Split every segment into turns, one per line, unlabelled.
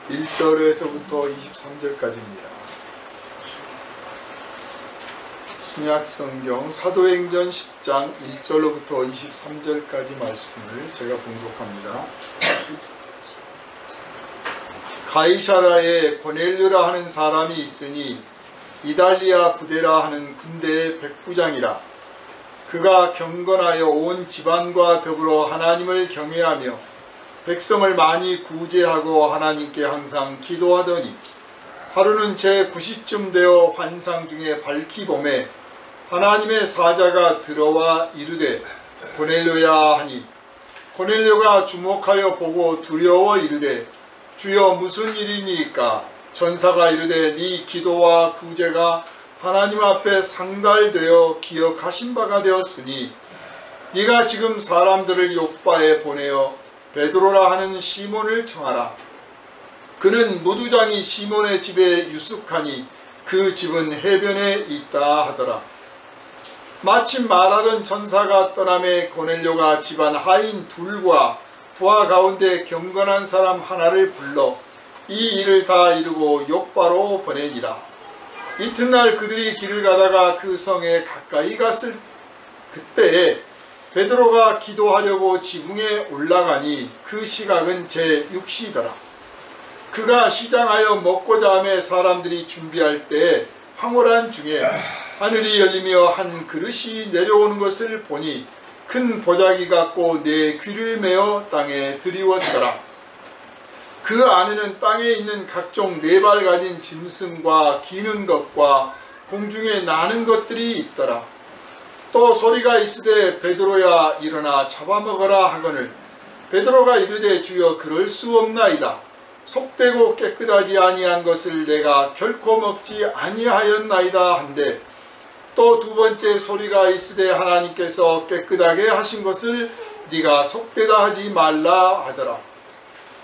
1절에서부터 23절까지입니다. 신약성경 사도행전 10장 1절로부터 23절까지 말씀을 제가 봉독합니다. 가이사라에 고넬료라 하는 사람이 있으니 이달리아 부대라 하는 군대의 백부장이라. 그가 경건하여 온 집안과 더불어 하나님을 경외하며 백성을 많이 구제하고 하나님께 항상 기도하더니 하루는 제 9시쯤 되어 환상 중에 밝히 보매 하나님의 사자가 들어와 이르되 고넬료야 하니 고넬료가 주목하여 보고 두려워 이르되 주여 무슨 일이니까? 전사가 이르되 네 기도와 구제가 하나님 앞에 상달되어 기억하신 바가 되었으니 네가 지금 사람들을 욥바에 보내어 베드로라 하는 시몬을 청하라. 그는 무두장이 시몬의 집에 유숙하니 그 집은 해변에 있다 하더라. 마침 말하던 전사가 떠남에 고넬료가 집안 하인 둘과 부하 가운데 경건한 사람 하나를 불러 이 일을 다 이루고 욥바로 보내니라. 이튿날 그들이 길을 가다가 그 성에 가까이 갔을 그때에 베드로가 기도하려고 지붕에 올라가니 그 시각은 제6시더라. 그가 시장하여 먹고자 하며 사람들이 준비할 때 황홀한 중에 하늘이 열리며 한 그릇이 내려오는 것을 보니 큰 보자기 같고 네 귀를 메어 땅에 드리웠더라. 그 안에는 땅에 있는 각종 네 발 가진 짐승과 기는 것과 공중에 나는 것들이 있더라. 또 소리가 있으되 베드로야 일어나 잡아먹어라 하거늘 베드로가 이르되 주여 그럴 수 없나이다. 속되고 깨끗하지 아니한 것을 내가 결코 먹지 아니하였나이다 한데 또 두 번째 소리가 있으되 하나님께서 깨끗하게 하신 것을 네가 속되다 하지 말라 하더라.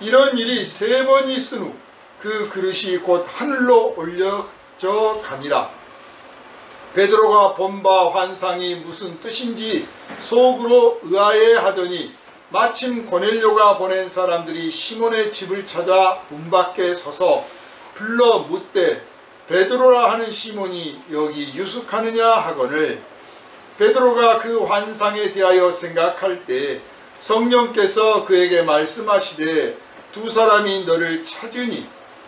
이런 일이 3번 있은 후 그 그릇이 곧 하늘로 올려져 가니라. 베드로가 본 바 환상이 무슨 뜻인지 속으로 의아해하더니 마침 고넬료가 보낸 사람들이 시몬의 집을 찾아 문 밖에 서서 불러 묻되 베드로라 하는 시몬이 여기 유숙하느냐 하거늘 베드로가 그 환상에 대하여 생각할 때 성령께서 그에게 말씀하시되 두 사람이 너를 찾으니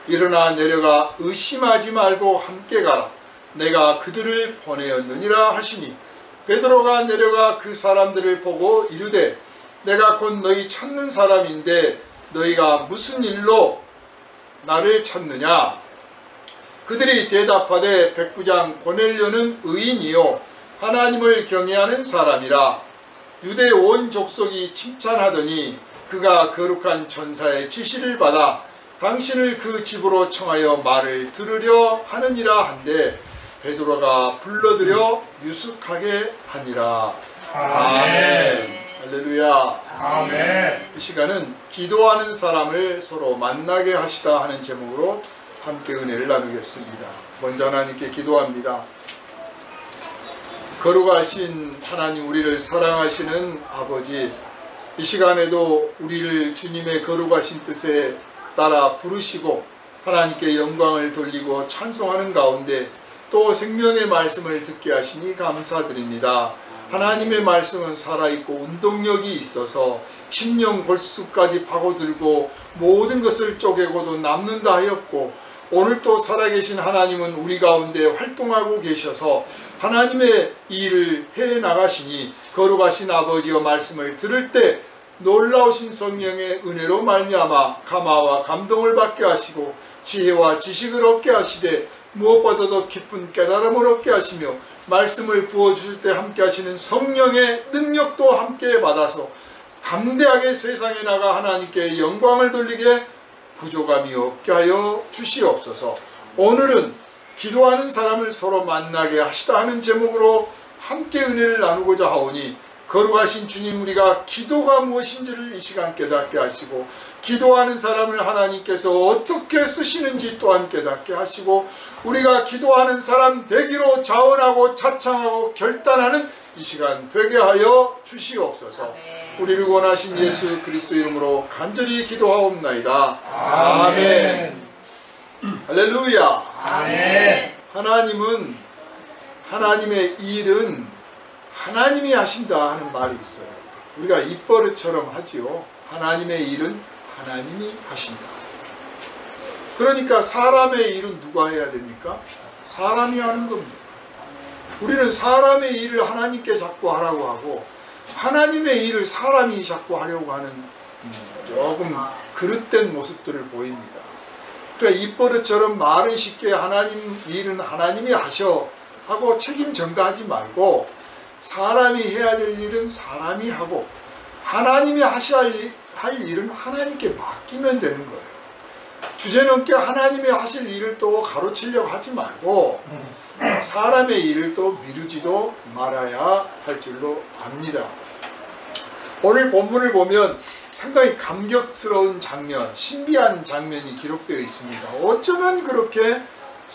일어나 내려가 의심하지 말고 함께 가라. 내가 그들을 보내었느니라 하시니 베드로가 내려가 그 사람들을 보고 이르되 내가 곧 너희 찾는 사람인데 너희가 무슨 일로 나를 찾느냐? 그들이 대답하되 백부장 고넬료는 의인이요 하나님을 경외하는 사람이라. 유대 온 족속이 칭찬하더니 그가 거룩한 천사의 지시를 받아 당신을 그 집으로 청하여 말을 들으려 하느니라 한데 베드로가 불러들여 유숙하게 하니라. 아멘. 할렐루야.
아멘.
이 시간은 기도하는 사람을 서로 만나게 하시다 하는 제목으로 함께 은혜를 나누겠습니다. 먼저 하나님께 기도합니다. 거룩하신 하나님, 우리를 사랑하시는 아버지, 이 시간에도 우리를 주님의 거룩하신 뜻에 따라 부르시고 하나님께 영광을 돌리고 찬송하는 가운데 또 생명의 말씀을 듣게 하시니 감사드립니다. 하나님의 말씀은 살아있고 운동력이 있어서 심령 골수까지 파고들고 모든 것을 쪼개고도 남는다 하였고 오늘 또 살아계신 하나님은 우리 가운데 활동하고 계셔서 하나님의 일을 해나가시니 거룩하신 아버지의 말씀을 들을 때 놀라우신 성령의 은혜로 말미암아 감화와 감동을 받게 하시고 지혜와 지식을 얻게 하시되 무엇보다도 깊은 깨달음을 얻게 하시며 말씀을 부어주실 때 함께 하시는 성령의 능력도 함께 받아서 담대하게 세상에 나가 하나님께 영광을 돌리게 부족함이 없게 하여 주시옵소서. 오늘은 기도하는 사람을 서로 만나게 하시다 하는 제목으로 함께 은혜를 나누고자 하오니 거룩하신 주님, 우리가 기도가 무엇인지를 이 시간 깨닫게 하시고 기도하는 사람을 하나님께서 어떻게 쓰시는지 또한 깨닫게 하시고 우리가 기도하는 사람 되기로 자원하고 자청하고 결단하는 이 시간 되게 하여 주시옵소서. 우리를 원하신 예수 그리스도 이름으로 간절히 기도하옵나이다. 아멘. 할렐루야.
아멘.
하나님의 일은 하나님이 하신다 하는 말이 있어요. 우리가 입버릇처럼 하지요. 하나님의 일은 하나님이 하신다. 그러니까 사람의 일은 누가 해야 됩니까? 사람이 하는 겁니다. 우리는 사람의 일을 하나님께 자꾸 하라고 하고 하나님의 일을 사람이 자꾸 하려고 하는 조금 그릇된 모습들을 보입니다. 그러니까 입버릇처럼 말은 쉽게 하나님 일은 하나님이 하셔 하고 책임 전가하지 말고 사람이 해야 될 일은 사람이 하고 하나님이 하셔야 할 일은 하나님께 맡기면 되는 거예요. 주제넘게 하나님이 하실 일을 또 가로치려고 하지 말고 사람의 일을 또 미루지도 말아야 할 줄로 압니다. 오늘 본문을 보면 상당히 감격스러운 장면, 신비한 장면이 기록되어 있습니다. 어쩌면 그렇게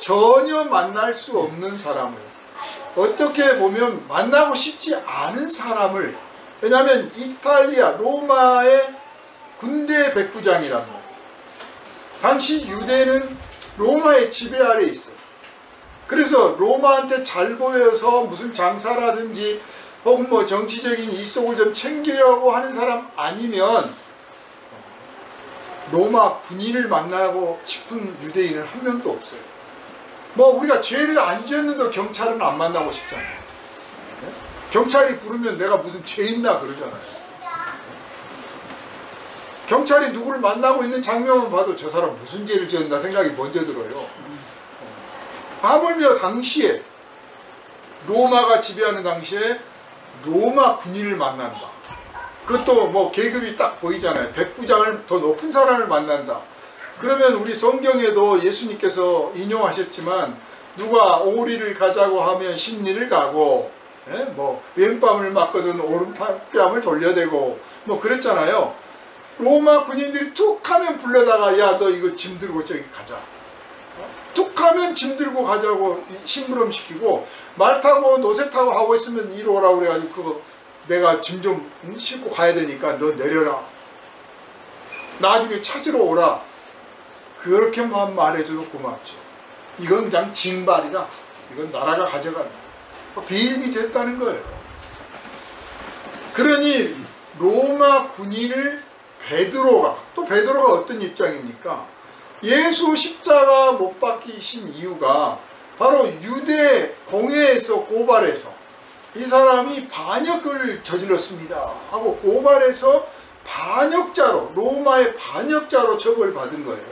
전혀 만날 수 없는 사람을, 어떻게 보면 만나고 싶지 않은 사람을, 왜냐하면 이탈리아, 로마의 군대 백부장이란 말이에요. 당시 유대는 로마의 지배 아래에 있어요. 그래서 로마한테 잘 보여서 무슨 장사라든지 혹은 뭐 정치적인 이속을 좀 챙기려고 하는 사람 아니면 로마 군인을 만나고 싶은 유대인은 한 명도 없어요. 뭐 우리가 죄를 안 지었는데 경찰은 안 만나고 싶잖아요. 네? 경찰이 부르면 내가 무슨 죄 있나 그러잖아요. 경찰이 누구를 만나고 있는 장면만 봐도 저 사람 무슨 죄를 지었나 생각이 먼저 들어요. 하물며 당시에 로마가 지배하는 당시에 로마 군인을 만난다. 그것도 뭐 계급이 딱 보이잖아요. 백부장을 더 높은 사람을 만난다. 그러면 우리 성경에도 예수님께서 인용하셨지만 누가 오리를 가자고 하면 십리를 가고, 뭐 왼뺨을 맞거든 오른뺨을 돌려대고 뭐 그랬잖아요. 로마 군인들이 툭 하면 불러다가 야 너 이거 짐 들고 저기 가자. 툭 하면 짐 들고 가자고 심부름시키고 말 타고 노새 타고 하고 있으면 이리 오라고 그래가지고 그거 내가 짐 좀 싣고 가야 되니까 너 내려라. 나중에 찾으러 오라. 그렇게만 말해줘도 고맙죠. 이건 그냥 징발이다. 이건 나라가 가져간다. 비일비재했다는 거예요. 그러니 로마 군인을 베드로가 어떤 입장입니까? 예수 십자가 못 박히신 이유가 바로 유대 공회에서 고발해서 이 사람이 반역을 저질렀습니다 하고 고발해서 반역자로, 로마의 반역자로 처벌받은 거예요.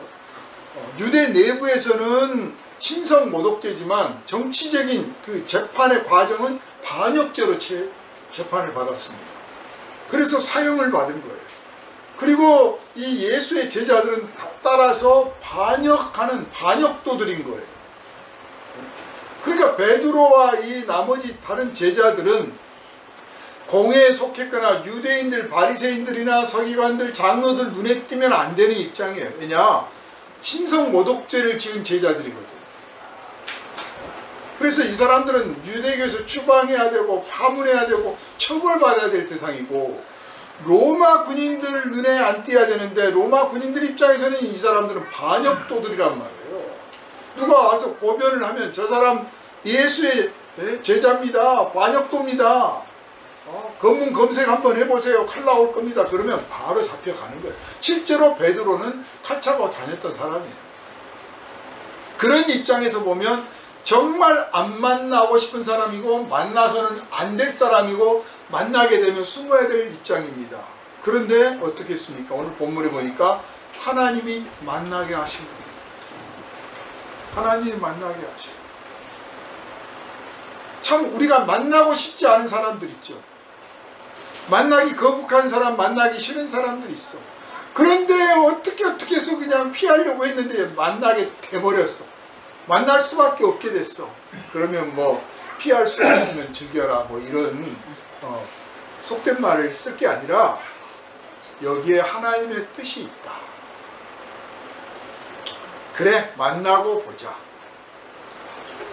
유대 내부에서는 신성모독죄지만 정치적인 그 재판의 과정은 반역죄로 재판을 받았습니다. 그래서 사형을 받은 거예요. 그리고 이 예수의 제자들은 따라서 반역하는 반역도들인 거예요. 그러니까 베드로와 이 나머지 다른 제자들은 공회에 속했거나 유대인들, 바리새인들이나 서기관들, 장로들 눈에 띄면 안 되는 입장이에요. 왜냐? 신성모독죄를 지은 제자들이거든. 그래서 이 사람들은 유대교에서 추방해야 되고 파문해야 되고 처벌받아야 될 대상이고, 로마 군인들 눈에 안 띄어야 되는데 로마 군인들 입장에서는 이 사람들은 반역도들이란 말이에요. 누가 와서 고변을 하면 저 사람 예수의 제자입니다. 반역도입니다. 검문 검색 한번 해보세요. 칼 나올 겁니다. 그러면 바로 잡혀가는 거예요. 실제로 베드로는 칼 차고 다녔던 사람이에요. 그런 입장에서 보면 정말 안 만나고 싶은 사람이고 만나서는 안 될 사람이고 만나게 되면 숨어야 될 입장입니다. 그런데 어떻게 했습니까? 오늘 본문에 보니까 하나님이 만나게 하신 겁니다. 하나님이 만나게 하신. 참 우리가 만나고 싶지 않은 사람들 있죠. 만나기 거북한 사람, 만나기 싫은 사람들 있어. 그런데 어떻게 해서 그냥 피하려고 했는데 만나게 돼버렸어. 만날 수밖에 없게 됐어. 그러면 뭐 피할 수 없으면 즐겨라 뭐 이런 속된 말을 쓸 게 아니라 여기에 하나님의 뜻이 있다. 그래, 만나고 보자.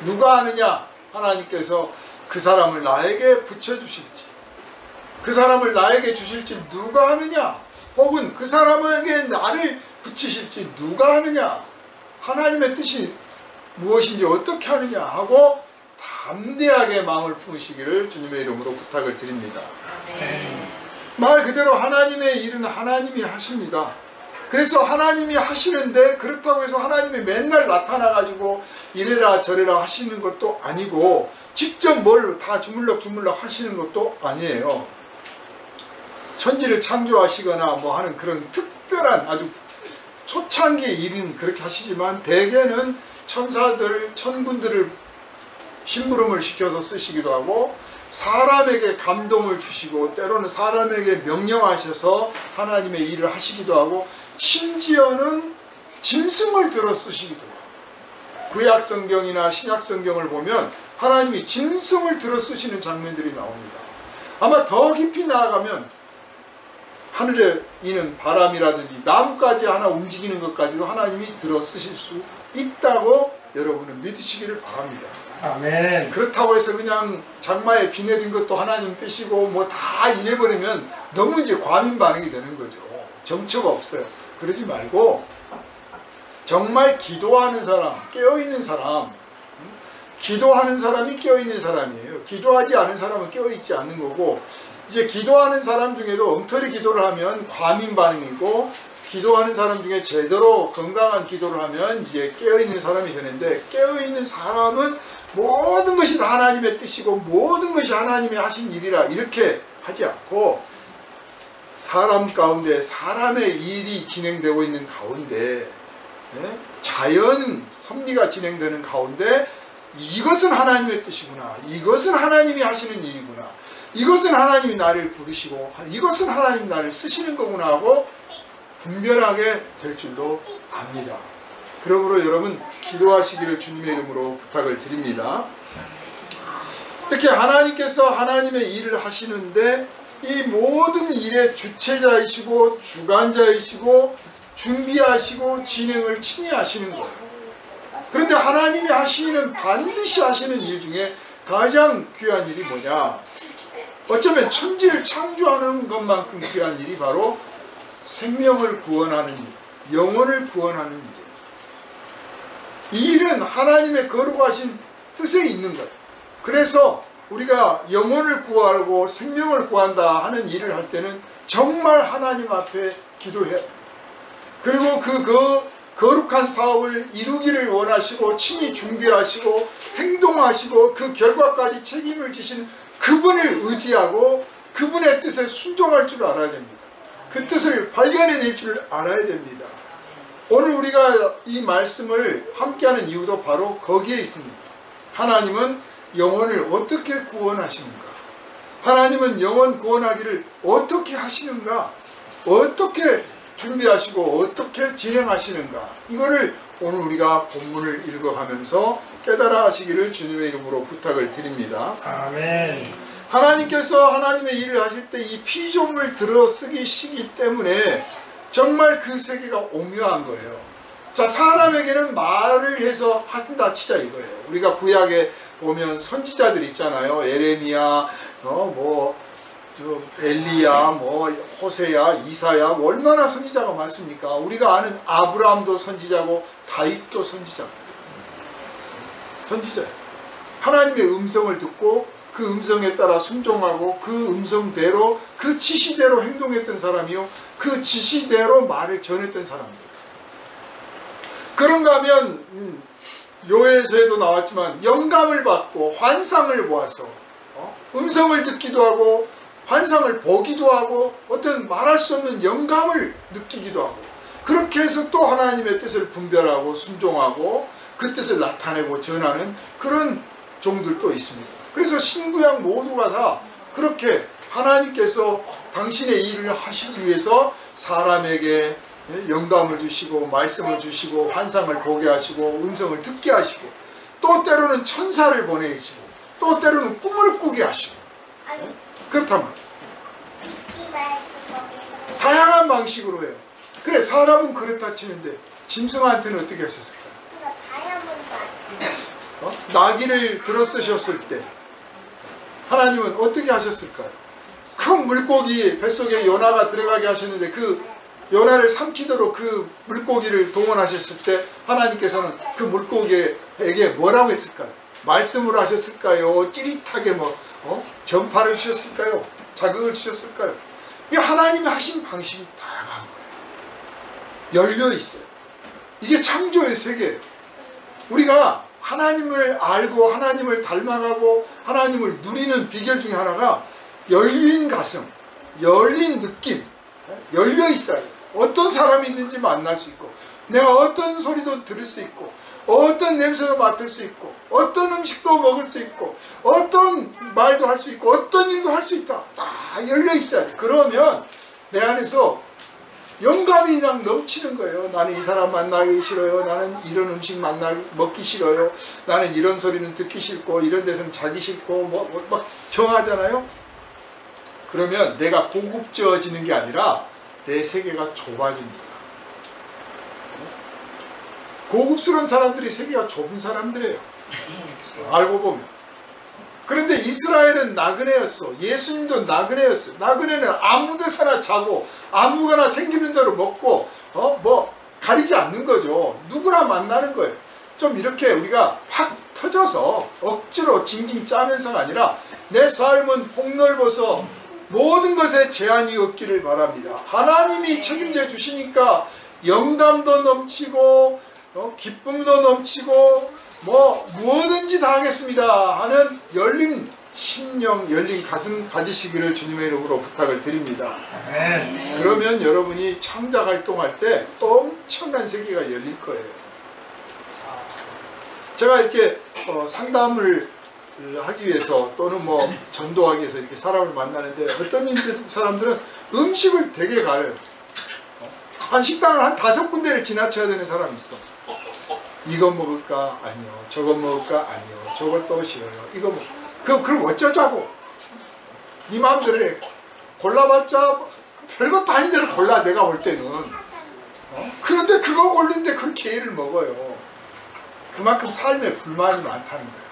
누가 아느냐? 하나님께서 그 사람을 나에게 붙여주실지. 그 사람을 나에게 주실지 누가 아느냐? 혹은 그 사람에게 나를 붙이실지 누가 아느냐? 하나님의 뜻이 무엇인지 어떻게 하느냐 하고 담대하게 마음을 품으시기를 주님의 이름으로 부탁을 드립니다. 말 그대로 하나님의 일은 하나님이 하십니다. 그래서 하나님이 하시는데 그렇다고 해서 하나님이 맨날 나타나가지고 이래라 저래라 하시는 것도 아니고 직접 뭘 다 주물럭 하시는 것도 아니에요. 천지를 창조하시거나 뭐 하는 그런 특별한 아주 초창기의 일은 그렇게 하시지만 대개는 천사들, 천군들을 심부름을 시켜서 쓰시기도 하고 사람에게 감동을 주시고 때로는 사람에게 명령하셔서 하나님의 일을 하시기도 하고 심지어는 짐승을 들어 쓰시기도 해요. 구약성경이나 신약성경을 보면 하나님이 짐승을 들어 쓰시는 장면들이 나옵니다. 아마 더 깊이 나아가면 하늘에 이는 바람이라든지 나뭇가지 하나 움직이는 것까지도 하나님이 들어 쓰실 수 있다고 여러분은 믿으시기를 바랍니다.
아멘.
그렇다고 해서 그냥 장마에 비 내린 것도 하나님 뜻이고 뭐 다 이래버리면 너무 이제 과민 반응이 되는 거죠. 정처가 없어요. 그러지 말고 정말 기도하는 사람, 깨어있는 사람, 기도하는 사람이 깨어있는 사람이에요. 기도하지 않은 사람은 깨어있지 않는 거고 이제 기도하는 사람 중에도 엉터리 기도를 하면 과민 반응이고 기도하는 사람 중에 제대로 건강한 기도를 하면 이제 깨어있는 사람이 되는데 깨어있는 사람은 모든 것이 다 하나님의 뜻이고 모든 것이 하나님이 하신 일이라 이렇게 하지 않고 사람 가운데 사람의 일이 진행되고 있는 가운데 자연 섭리가 진행되는 가운데 이것은 하나님의 뜻이구나. 이것은 하나님이 하시는 일이구나. 이것은 하나님이 나를 부르시고 이것은 하나님이 나를 쓰시는 거구나 하고 분별하게 될 줄도 압니다. 그러므로 여러분 기도하시기를 주님의 이름으로 부탁을 드립니다. 이렇게 하나님께서 하나님의 일을 하시는데 이 모든 일의 주체자이시고 주관자이시고 준비하시고 진행을 친히 하시는 거예요. 그런데 하나님이 하시는 반드시 하시는 일 중에 가장 귀한 일이 뭐냐? 어쩌면 천지를 창조하는 것만큼 귀한 일이 바로 생명을 구원하는 일, 영혼을 구원하는 일이에요. 이 일은 하나님의 거룩하신 뜻에 있는 거예요. 그래서 우리가 영혼을 구하고 생명을 구한다 하는 일을 할 때는 정말 하나님 앞에 기도해야 돼요. 그리고 그 거룩한 사업을 이루기를 원하시고 친히 준비하시고 행동하시고 그 결과까지 책임을 지시는 그분을 의지하고 그분의 뜻에 순종할 줄 알아야 됩니다. 그 뜻을 발견해낼 줄 알아야 됩니다. 오늘 우리가 이 말씀을 함께하는 이유도 바로 거기에 있습니다. 하나님은 영혼을 어떻게 구원하시는가? 하나님은 영혼 구원하기를 어떻게 하시는가? 어떻게 준비하시고 어떻게 진행하시는가? 이거를 오늘 우리가 본문을 읽어가면서 깨달아 하시기를 주님의 이름으로 부탁을 드립니다.
아멘.
하나님께서 하나님의 일을 하실 때 이 피조물 들어 쓰기시기 때문에 정말 그 세계가 오묘한 거예요. 자, 사람에게는 말을 해서 한다 치자 이거예요. 우리가 구약에 보면 선지자들 있잖아요. 에레미야, 엘리야, 호세야, 이사야, 얼마나 선지자가 많습니까? 우리가 아는 아브라함도 선지자고 다윗도 선지자고. 선지자예요. 하나님의 음성을 듣고 그 음성에 따라 순종하고 그 음성대로 그 지시대로 행동했던 사람이요. 그 지시대로 말을 전했던 사람입니다. 그런가 하면 요에서에도 나왔지만 영감을 받고 환상을 보아서 음성을 듣기도 하고 환상을 보기도 하고 어떤 말할 수 없는 영감을 느끼기도 하고 그렇게 해서 또 하나님의 뜻을 분별하고 순종하고 그 뜻을 나타내고 전하는 그런 종들도 있습니다. 그래서 신구약 모두가 다 그렇게 하나님께서 당신의 일을 하시기 위해서 사람에게 영감을 주시고 말씀을 주시고 환상을 보게 하시고 음성을 듣게 하시고 또 때로는 천사를 보내시고 또 때로는 꿈을 꾸게 하시고 그렇단 말이에요. 다양한 방식으로 해요. 그래 사람은 그렇다 치는데 짐승한테는 어떻게 하셨을까요? 나귀를 들어 쓰셨을 때 하나님은 어떻게 하셨을까요? 그 큰 물고기 뱃속에 요나가 들어가게 하셨는데 그 요나를 삼키도록 그 물고기를 동원하셨을 때 하나님께서는 그 물고기에게 뭐라고 했을까요? 말씀을 하셨을까요? 찌릿하게 전파를 주셨을까요? 자극을 주셨을까요? 이 하나님이 하신 방식이 다양한 거예요. 열려 있어요. 이게 창조의 세계예요. 우리가 하나님을 알고 하나님을 닮아가고 하나님을 누리는 비결 중에 하나가 열린 가슴, 열린 느낌, 열려 있어야 돼요. 어떤 사람이든지 만날 수 있고 내가 어떤 소리도 들을 수 있고 어떤 냄새도 맡을 수 있고 어떤 음식도 먹을 수 있고 어떤 말도 할 수 있고 어떤 일도 할 수 있다. 다 열려 있어야 돼. 그러면 내 안에서 영감이 그냥 넘치는 거예요. 나는 이 사람 만나기 싫어요. 나는 이런 음식 먹기 싫어요. 나는 이런 소리는 듣기 싫고 이런 데서는 자기 싫고 막 정하잖아요. 그러면 내가 고급져지는 게 아니라 내 세계가 좁아집니다. 고급스러운 사람들이 세계가 좁은 사람들이에요. 알고 보면. 그런데 이스라엘은 나그네였어. 예수님도 나그네였어. 나그네는 아무 데서나 자고 아무거나 생기는 대로 먹고 가리지 않는 거죠. 누구나 만나는 거예요. 좀 이렇게 우리가 확 터져서 억지로 징징 짜면서가 아니라 내 삶은 폭넓어서 모든 것에 제한이 없기를 바랍니다. 하나님이 책임져 주시니까 영감도 넘치고 기쁨도 넘치고 무엇든지 다 하겠습니다 하는 열린 심령, 열린 가슴 가지시기를 주님의 이름으로 부탁을 드립니다. 그러면 여러분이 창작 활동할 때 엄청난 세계가 열릴 거예요. 제가 이렇게 상담을 하기 위해서 또는 전도하기 위해서 이렇게 사람을 만나는데 어떤 사람들은 음식을 되게 가려요. 한 식당을 한 5군데를 지나쳐야 되는 사람이 있어. 이거 먹을까? 아니요. 저거 먹을까? 아니요. 저것도 싫어요. 이거 그럼 어쩌자고? 네 마음대로 해. 골라봤자 별것도 아닌 데를 골라. 내가 올 때는. 그런데 그거 고르는데 그렇게 애를 먹어요. 그만큼 삶에 불만이 많다는 거예요.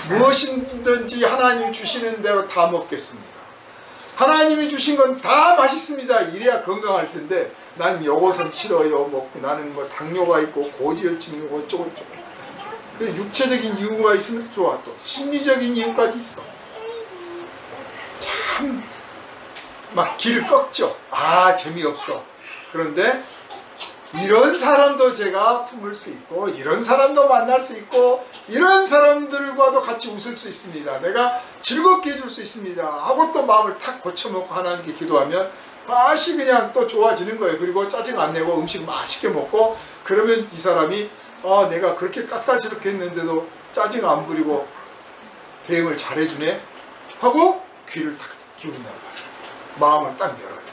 무엇이든지 하나님 주시는 대로 다 먹겠습니다. 하나님이 주신 건 다 맛있습니다. 이래야 건강할 텐데 난 요것은 싫어요. 먹고 나는 당뇨가 있고 고지혈증이 있고 어쩌고 저쩌고. 그래 육체적인 이유가 있으면 좋아. 또 심리적인 이유까지 있어. 참 막 길을 꺾죠. 재미없어. 그런데 이런 사람도 제가 품을 수 있고 이런 사람도 만날 수 있고 이런 사람들과도 같이 웃을 수 있습니다. 내가 즐겁게 해줄 수 있습니다 하고 또 마음을 탁 고쳐먹고 하나님께 기도하면 다시 그냥 또 좋아지는 거예요. 그리고 짜증 안 내고 음식 맛있게 먹고 그러면 이 사람이 내가 그렇게 까탈스럽게 했는데도 짜증 안 부리고 대응을 잘해주네 하고 귀를 탁 기울인단 말이에요. 마음을 딱 열어요.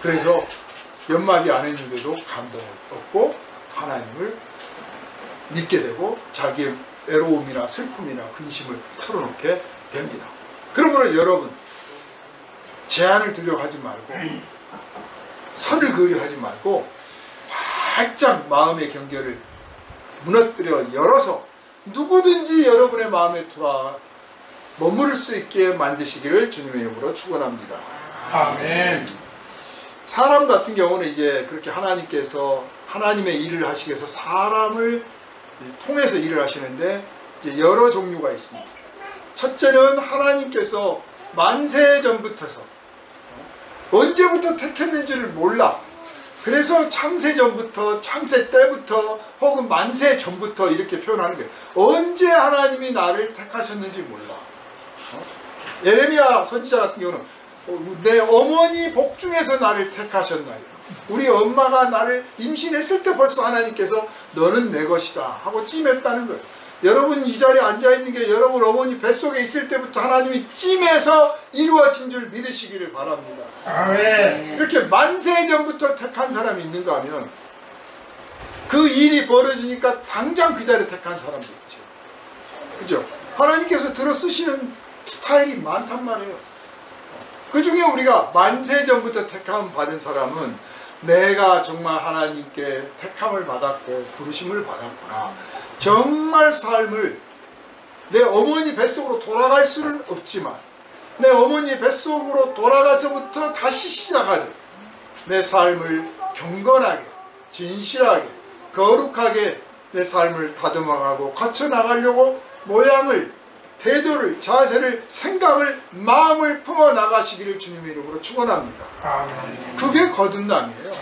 그래서 몇 마디 안 했는데도 감동을 얻고 하나님을 믿게 되고 자기의 외로움이나 슬픔이나 근심을 털어놓게 됩니다. 그러므로 여러분 제한을 두려고 하지 말고 선을 그으려 하지 말고 활짝 마음의 경계를 무너뜨려 열어서 누구든지 여러분의 마음에 들어와 머무를 수 있게 만드시기를 주님의 이름으로 축원합니다. 아멘. 사람 같은 경우는 이제 그렇게 하나님께서 하나님의 일을 하시기 위해서 사람을 통해서 일을 하시는데 이제 여러 종류가 있습니다. 첫째는 하나님께서 만세 전부터서 언제부터 택했는지를 몰라. 그래서 창세 전부터 창세 때부터 혹은 만세 전부터 이렇게 표현하는 거예요. 언제 하나님이 나를 택하셨는지 몰라. 예레미야 선지자 같은 경우는 내 어머니 복중에서 나를 택하셨나이다. 우리 엄마가 나를 임신했을 때 벌써 하나님께서 너는 내 것이다 하고 찜했다는 거예요. 여러분 이 자리에 앉아있는 게 여러분 어머니 뱃속에 있을 때부터 하나님이 찜해서 이루어진 줄 믿으시기를 바랍니다. 아멘. 이렇게 만세 전부터 택한 사람이 있는가 하면 그 일이 벌어지니까 당장 그 자리에 택한 사람도 있죠. 그죠? 하나님께서 들어 쓰시는 스타일이 많단 말이에요. 그 중에 우리가 만세 전부터 택함 받은 사람은 내가 정말 하나님께 택함을 받았고 부르심을 받았구나. 정말 삶을 내 어머니 뱃속으로 돌아갈 수는 없지만 내 어머니 뱃속으로 돌아가서부터 다시 시작하듯 내 삶을 경건하게, 진실하게, 거룩하게 내 삶을 다듬어가고 거쳐나가려고 모양을, 태도를, 자세를, 생각을, 마음을 품어나가시기를 주님의 이름으로 축원합니다. 그게 거듭남이에요.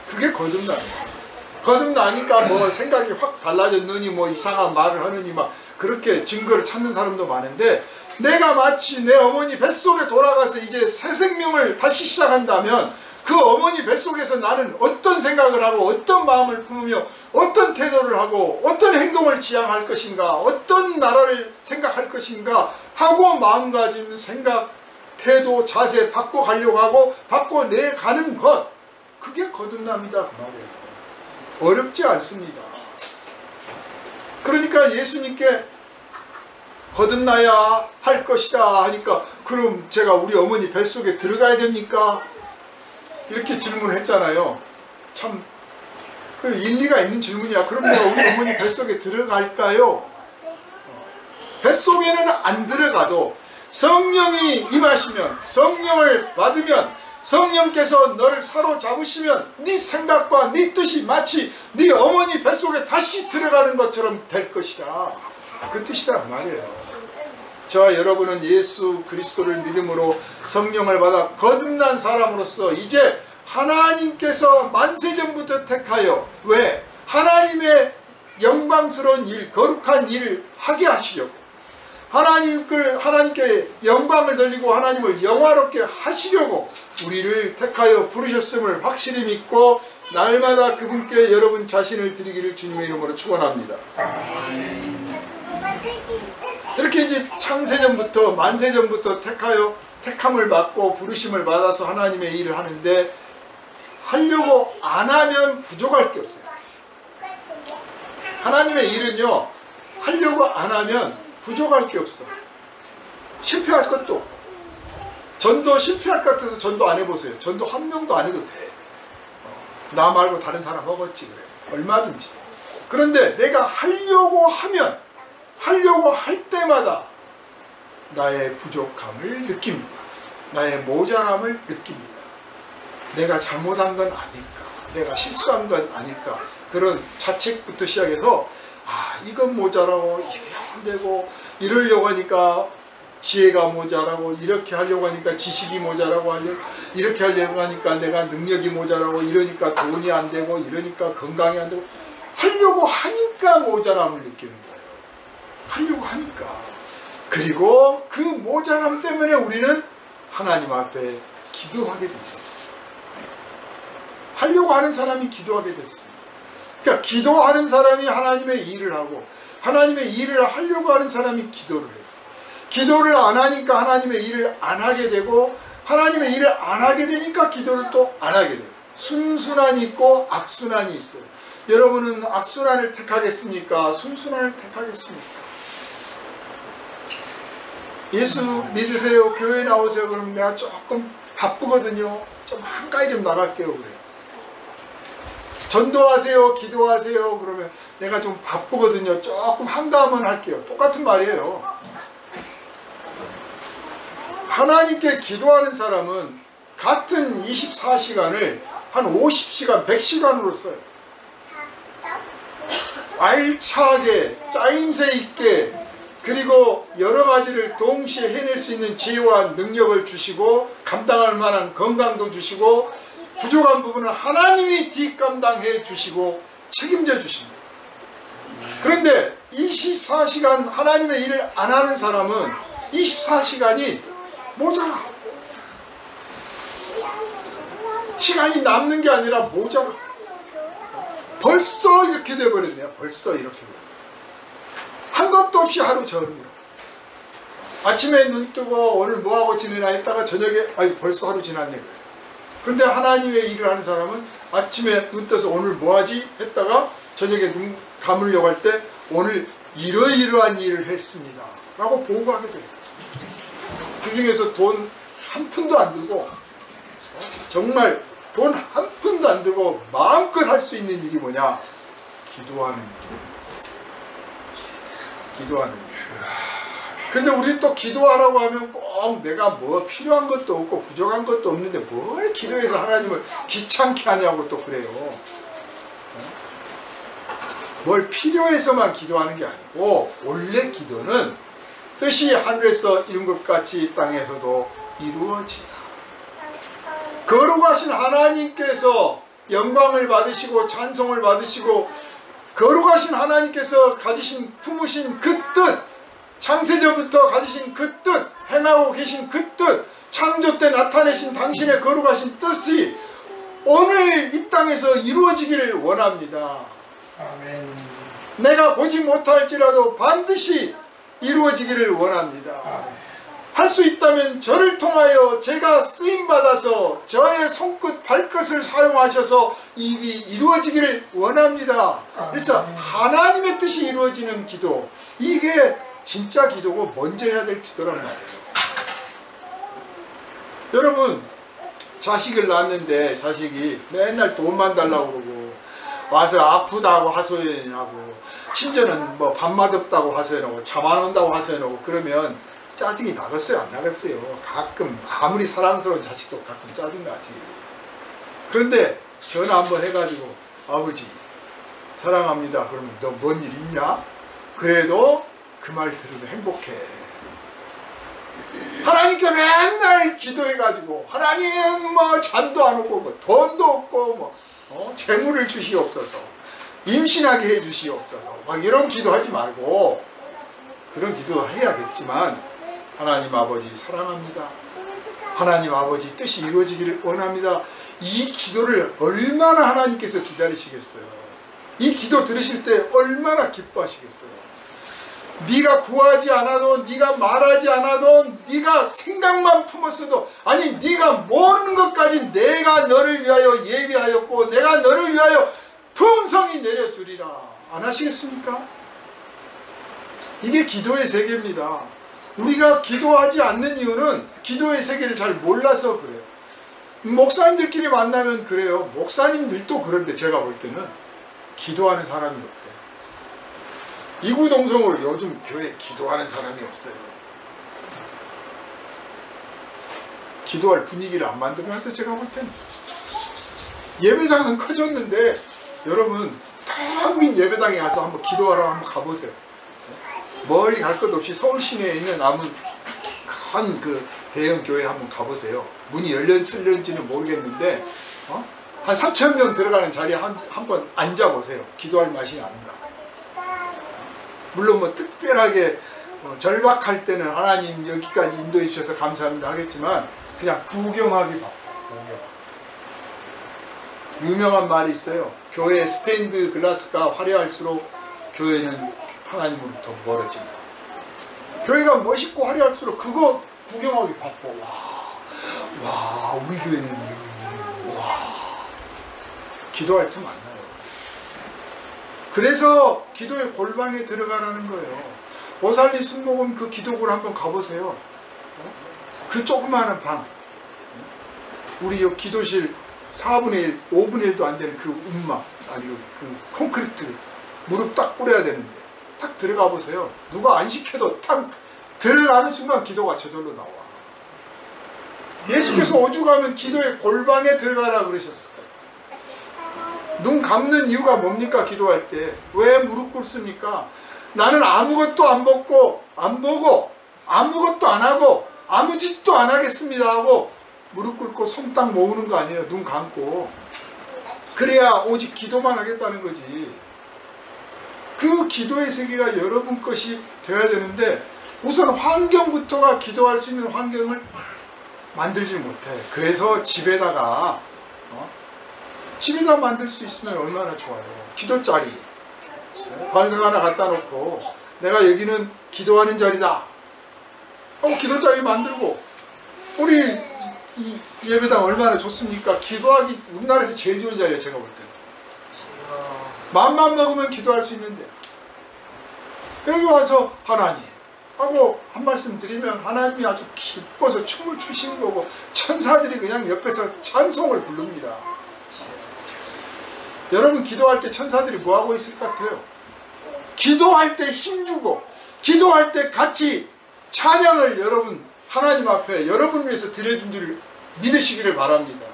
그게 거듭남이에요. 거듭나니까 뭐 생각이 확 달라졌느니 뭐 이상한 말을 하느니 막 그렇게 증거를 찾는 사람도 많은데, 내가 마치 내 어머니 뱃속에 돌아가서 이제 새 생명을 다시 시작한다면 그 어머니 뱃속에서 나는 어떤 생각을 하고 어떤 마음을 품으며 어떤 태도를 하고 어떤 행동을 지향할 것인가, 어떤 나라를 생각할 것인가 하고 마음가짐, 생각, 태도, 자세 바꿔가려고 하고 바꿔내가는 것, 그게 거듭납니다 그 말이에요. 어렵지 않습니다. 그러니까 예수님께 거듭나야 할 것이다 하니까, 그럼 제가 우리 어머니 뱃속에 들어가야 됩니까? 이렇게 질문했잖아요. 참 그 일리가 있는 질문이야. 그럼 내가 우리 어머니 뱃속에 들어갈까요? 뱃속에는 안 들어가도 성령이 임하시면, 성령을 받으면, 성령께서 너를 사로잡으시면 네 생각과 네 뜻이 마치 네 어머니 뱃속에 다시 들어가는 것처럼 될 것이다. 그 뜻이다 그 말이에요. 저와 여러분은 예수 그리스도를 믿음으로 성령을 받아 거듭난 사람으로서 이제 하나님께서 만세전부터 택하여, 왜? 하나님의 영광스러운 일, 거룩한 일을 하게 하시려고, 하나님께 영광을 돌리고 하나님을 영화롭게 하시려고 우리를 택하여 부르셨음을 확실히 믿고 날마다 그분께 여러분 자신을 드리기를 주님의 이름으로 축원합니다. 이렇게 이제 창세전부터 만세전부터 택함을 받고 부르심을 받아서 하나님의 일을 하는데, 하려고 안 하면 부족할 게 없어요. 하나님의 일은요, 하려고 안 하면 부족할 게 없어. 실패할 것도 없고. 전도 실패할 것 같아서 전도 안 해보세요. 전도 한 명도 안 해도 돼. 나 말고 다른 사람 하겠지 그래. 얼마든지. 그런데 내가 하려고 하면, 하려고 할 때마다 나의 부족함을 느낍니다. 나의 모자람을 느낍니다. 내가 잘못한 건 아닐까, 내가 실수한 건 아닐까, 그런 자책부터 시작해서 이건 모자라고, 이게 안 되고, 이러려고 하니까 지혜가 모자라고, 이렇게 하려고 하니까 지식이 모자라고, 이렇게 하려고 하니까 내가 능력이 모자라고, 이러니까 돈이 안 되고, 이러니까 건강이 안 되고, 하려고 하니까 모자람을 느끼는 거예요. 하려고 하니까. 그리고 그 모자람 때문에 우리는 하나님 앞에 기도하게 돼 있어요. 하려고 하는 사람이 기도하게 됐습니다. 그러니까 기도하는 사람이 하나님의 일을 하고, 하나님의 일을 하려고 하는 사람이 기도를 해요. 기도를 안 하니까 하나님의 일을 안 하게 되고, 하나님의 일을 안 하게 되니까 기도를 또 안 하게 돼요. 순순한이 있고 악순환이 있어요. 여러분은 악순환을 택하겠습니까? 순순환을 택하겠습니까? 예수 믿으세요, 교회 나오세요, 그러면 내가 조금 바쁘거든요, 좀 한가히 좀 나갈게요 그래요. 전도하세요, 기도하세요, 그러면 내가 좀 바쁘거든요, 조금 한가하면 할게요. 똑같은 말이에요. 하나님께 기도하는 사람은 같은 24시간을 한 50시간, 100시간으로 써요. 알차게, 짜임새 있게, 그리고 여러 가지를 동시에 해낼 수 있는 지혜와 능력을 주시고, 감당할 만한 건강도 주시고, 부족한 부분은 하나님이 뒷감당해 주시고 책임져 주십니다. 그런데 24시간 하나님의 일을 안 하는 사람은 24시간이 모자라. 시간이 남는 게 아니라 모자라. 벌써 이렇게 돼버렸네요. 벌써 이렇게. 한 것도 없이 하루 전으로. 아침에 눈 뜨고 오늘 뭐하고 지내나 했다가 저녁에 벌써 하루 지났네 그래요. 그런데 하나님의 일을 하는 사람은 아침에 눈 떠서 오늘 뭐하지 했다가 저녁에 눈 감으려고 할 때 오늘 이러이러한 일을 했습니다 라고 보고하게 돼요. 그 중에서 돈 한 푼도 안 들고, 정말 돈 한 푼도 안 들고 마음껏 할 수 있는 일이 뭐냐? 기도하는 일. 기도하는 일. 근데 우리 또 기도하라고 하면 꼭 내가 뭐 필요한 것도 없고 부족한 것도 없는데 뭘 기도해서 하나님을 귀찮게 하냐고 또 그래요. 뭘 필요해서만 기도하는 게 아니고 원래 기도는 뜻이 하늘에서 이룬 것 같이 땅에서도 이루어지다. 거룩하신 하나님께서 영광을 받으시고 찬송을 받으시고 거룩하신 하나님께서 가지신 품으신 그 뜻, 창세전부터 가지신 그 뜻, 행하고 계신 그 뜻, 창조 때 나타내신 당신의 거룩하신 뜻이 오늘 이 땅에서 이루어지기를 원합니다.
아멘.
내가 보지 못할지라도 반드시 이루어지기를 원합니다. 할 수 있다면 저를 통하여 제가 쓰임받아서 저의 손끝 발끝을 사용하셔서 일이 이루어지기를 원합니다. 그래서 하나님의 뜻이 이루어지는 기도, 이게 진짜 기도고 먼저 해야 될 기도란 말이에요. 여러분, 자식을 낳았는데 자식이 맨날 돈만 달라고 그러고 와서 아프다고 하소연하고 심지어는 뭐 밥 맛없다고 하소연하고 잠 안 온다고 하소연하고 그러면 짜증이 나겠어요? 안 나겠어요? 가끔 아무리 사랑스러운 자식도 가끔 짜증나지. 그런데 전화 한번 해가지고 아버지 사랑합니다. 그러면 너 뭔 일 있냐? 그래도 그 말 들으면 행복해. 하나님께 맨날 기도해가지고 하나님 뭐 잠도 안 오고 뭐 돈도 없고 뭐 재물을 주시옵소서, 임신하게 해주시옵소서, 막 이런 기도하지 말고 그런 기도 해야겠지만 하나님 아버지 사랑합니다. 하나님 아버지 뜻이 이루어지기를 원합니다. 이 기도를 얼마나 하나님께서 기다리시겠어요. 이 기도 들으실 때 얼마나 기뻐하시겠어요. 네가 구하지 않아도, 네가 말하지 않아도, 네가 생각만 품었어도, 아니 네가 모르는 것까지 내가 너를 위하여 예비하였고 내가 너를 위하여 풍성히 내려주리라. 안 하시겠습니까? 이게 기도의 세계입니다. 우리가 기도하지 않는 이유는 기도의 세계를 잘 몰라서 그래요. 목사님들끼리 만나면 그래요. 목사님들도 그런데 제가 볼 때는 기도하는 사람이 없대요. 이구동성으로 요즘 교회에 기도하는 사람이 없어요. 기도할 분위기를 안 만들어서 제가 볼 때는 예배당은 커졌는데 여러분 텅빈 예배당에 가서 한번 기도하러 한번 가보세요. 멀리 갈 것 없이 서울 시내에 있는 아무 큰 그 대형 교회 한번 가보세요. 문이 열렸을는지는 모르겠는데 한 3,000명 들어가는 자리에 한번 앉아보세요. 기도할 맛이 나는가. 물론 뭐 특별하게 절박할 때는 하나님 여기까지 인도해 주셔서 감사합니다 하겠지만 그냥 구경하기 바빠. 유명한 말이 있어요. 교회 스테인드 글라스가 화려할수록 교회는 하나님으로부터 멀어진다. 교회가 멋있고 화려할수록 그거 구경하기 바빠. 와 우리 교회는 와 기도할 틈 안 나요. 그래서 기도의 골방에 들어가라는 거예요. 오살리 순복음 그 기도굴 한번 가보세요. 그 조그마한 방, 우리 요 기도실 4분의 1, 5분의 1도 안 되는 그 움막, 아니 그 콘크리트 무릎 딱 꿇어야 되는데 딱 들어가 보세요. 누가 안 시켜도 딱 들어가는 순간 기도가 저절로 나와. 예수께서 오죽하면 기도의 골방에 들어가라 그러셨어요. 눈 감는 이유가 뭡니까? 기도할 때 왜 무릎 꿇습니까? 나는 아무것도 안 먹고 안 보고 아무것도 안 하고 아무 짓도 안 하겠습니다 하고 무릎 꿇고 손 딱 모으는 거 아니에요. 눈 감고. 그래야 오직 기도만 하겠다는 거지. 그 기도의 세계가 여러분 것이 되어야 되는데 우선 환경부터가 기도할 수 있는 환경을 만들지 못해. 그래서 집에다 만들 수 있으면 얼마나 좋아요. 기도자리 반석 하나 갖다 놓고 내가 여기는 기도하는 자리다 하고 기도자리 만들고. 우리 이 예배당 얼마나 좋습니까? 기도하기 우리나라에서 제일 좋은 자리예요. 제가 볼 때는 마음만 먹으면 기도할 수 있는데 여기 와서 하나님 하고 한 말씀 드리면 하나님이 아주 기뻐서 춤을 추시는 거고 천사들이 그냥 옆에서 찬송을 부릅니다. 여러분 기도할 때 천사들이 뭐하고 있을 것 같아요? 기도할 때 힘주고 기도할 때 같이 찬양을 여러분 하나님 앞에 여러분 위해서 드려준 줄 믿으시기를 바랍니다.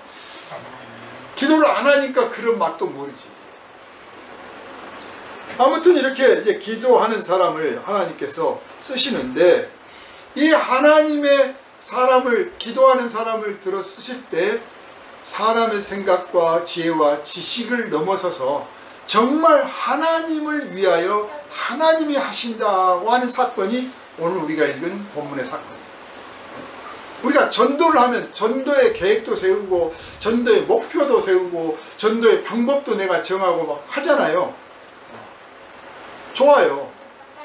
기도를 안 하니까 그런 맛도 모르지. 아무튼 이렇게 이제 기도하는 사람을 하나님께서 쓰시는데, 이 하나님의 사람을, 기도하는 사람을 들어 쓰실 때 사람의 생각과 지혜와 지식을 넘어서서 정말 하나님을 위하여 하나님이 하신다고 하는 사건이 오늘 우리가 읽은 본문의 사건이에요. 우리가 전도를 하면 전도의 계획도 세우고 전도의 목표도 세우고 전도의 방법도 내가 정하고 막 하잖아요. 좋아요.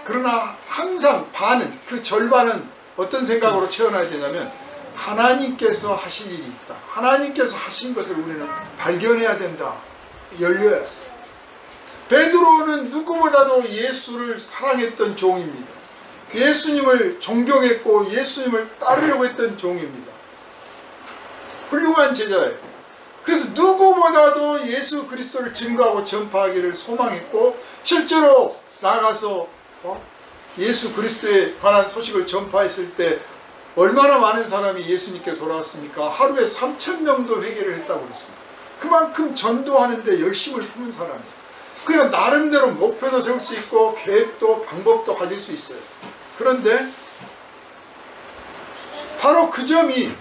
그러나 항상 반은, 그 절반은 어떤 생각으로 채워놔야 되냐면 하나님께서 하실 일이 있다. 하나님께서 하신 것을 우리는 발견해야 된다. 열려야 돼. 베드로는 누구보다도 예수를 사랑했던 종입니다. 예수님을 존경했고 예수님을 따르려고 했던 종입니다. 훌륭한 제자예요. 그래서 누구보다도 예수 그리스도를 증거하고 전파하기를 소망했고, 실제로 나가서 예수 그리스도에 관한 소식을 전파했을 때 얼마나 많은 사람이 예수님께 돌아왔습니까? 하루에 3,000명도 회개를 했다고 그랬습니다. 그만큼 전도하는데 열심을 품은 사람이에요. 그냥 나름대로 목표도 세울 수 있고 계획도 방법도 가질 수 있어요. 그런데 바로 그 점이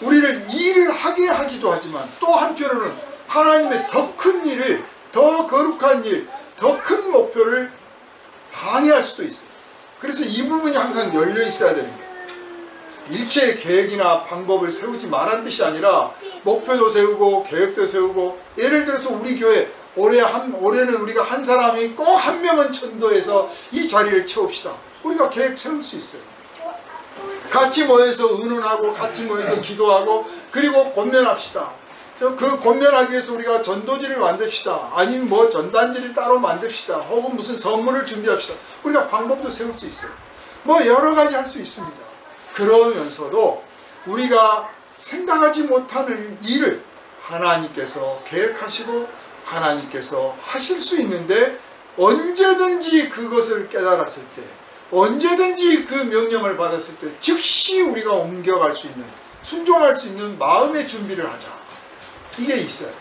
우리를 일을 하게 하기도 하지만 또 한편으로는 하나님의 더 큰 일을, 더 거룩한 일, 더 큰 목표를 방해할 수도 있어요. 그래서 이 부분이 항상 열려 있어야 되는 거예요. 일체의 계획이나 방법을 세우지 말라는 뜻이 아니라 목표도 세우고 계획도 세우고, 예를 들어서 우리 교회 올해는 우리가 한 사람이 꼭 한 명은 전도해서 이 자리를 채웁시다. 우리가 계획 세울 수 있어요. 같이 모여서 의논하고 같이 모여서 기도하고 그리고 권면합시다. 그 권면하기 위해서 우리가 전도지를 만듭시다. 아니면 뭐 전단지를 따로 만듭시다. 혹은 무슨 선물을 준비합시다. 우리가 방법도 세울 수 있어요. 뭐 여러 가지 할 수 있습니다. 그러면서도 우리가 생각하지 못하는 일을 하나님께서 계획하시고 하나님께서 하실 수 있는데, 언제든지 그것을 깨달았을 때, 언제든지 그 명령을 받았을 때 즉시 우리가 옮겨갈 수 있는, 순종할 수 있는 마음의 준비를 하자. 이게 있어요.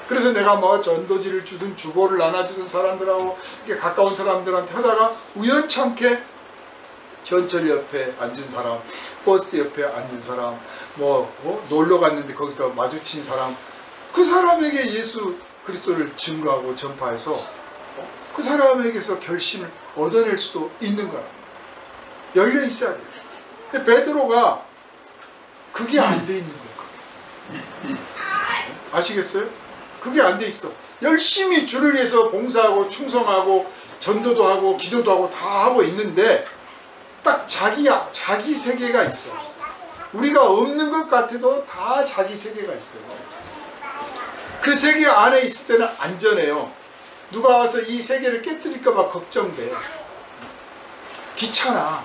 그래서 내가 뭐 전도지를 주든 주보를 나눠주든 사람들하고 이렇게 가까운 사람들한테 하다가 우연찮게 전철 옆에 앉은 사람, 버스 옆에 앉은 사람, 놀러 갔는데 거기서 마주친 사람, 그 사람에게 예수 그리스도를 증거하고 전파해서 그 사람에게서 결심을 얻어낼 수도 있는 거랍니다. 열려 있어야 돼요. 근데 베드로가 그게 안 돼 있는 거예요. 아시겠어요? 그게 안 돼 있어. 열심히 주를 위해서 봉사하고 충성하고 전도도 하고 기도도 하고 다 하고 있는데 딱 자기 세계가 있어. 우리가 없는 것 같아도 다 자기 세계가 있어요. 그 세계 안에 있을 때는 안전해요. 누가 와서 이 세계를 깨뜨릴까 봐 걱정돼. 귀찮아.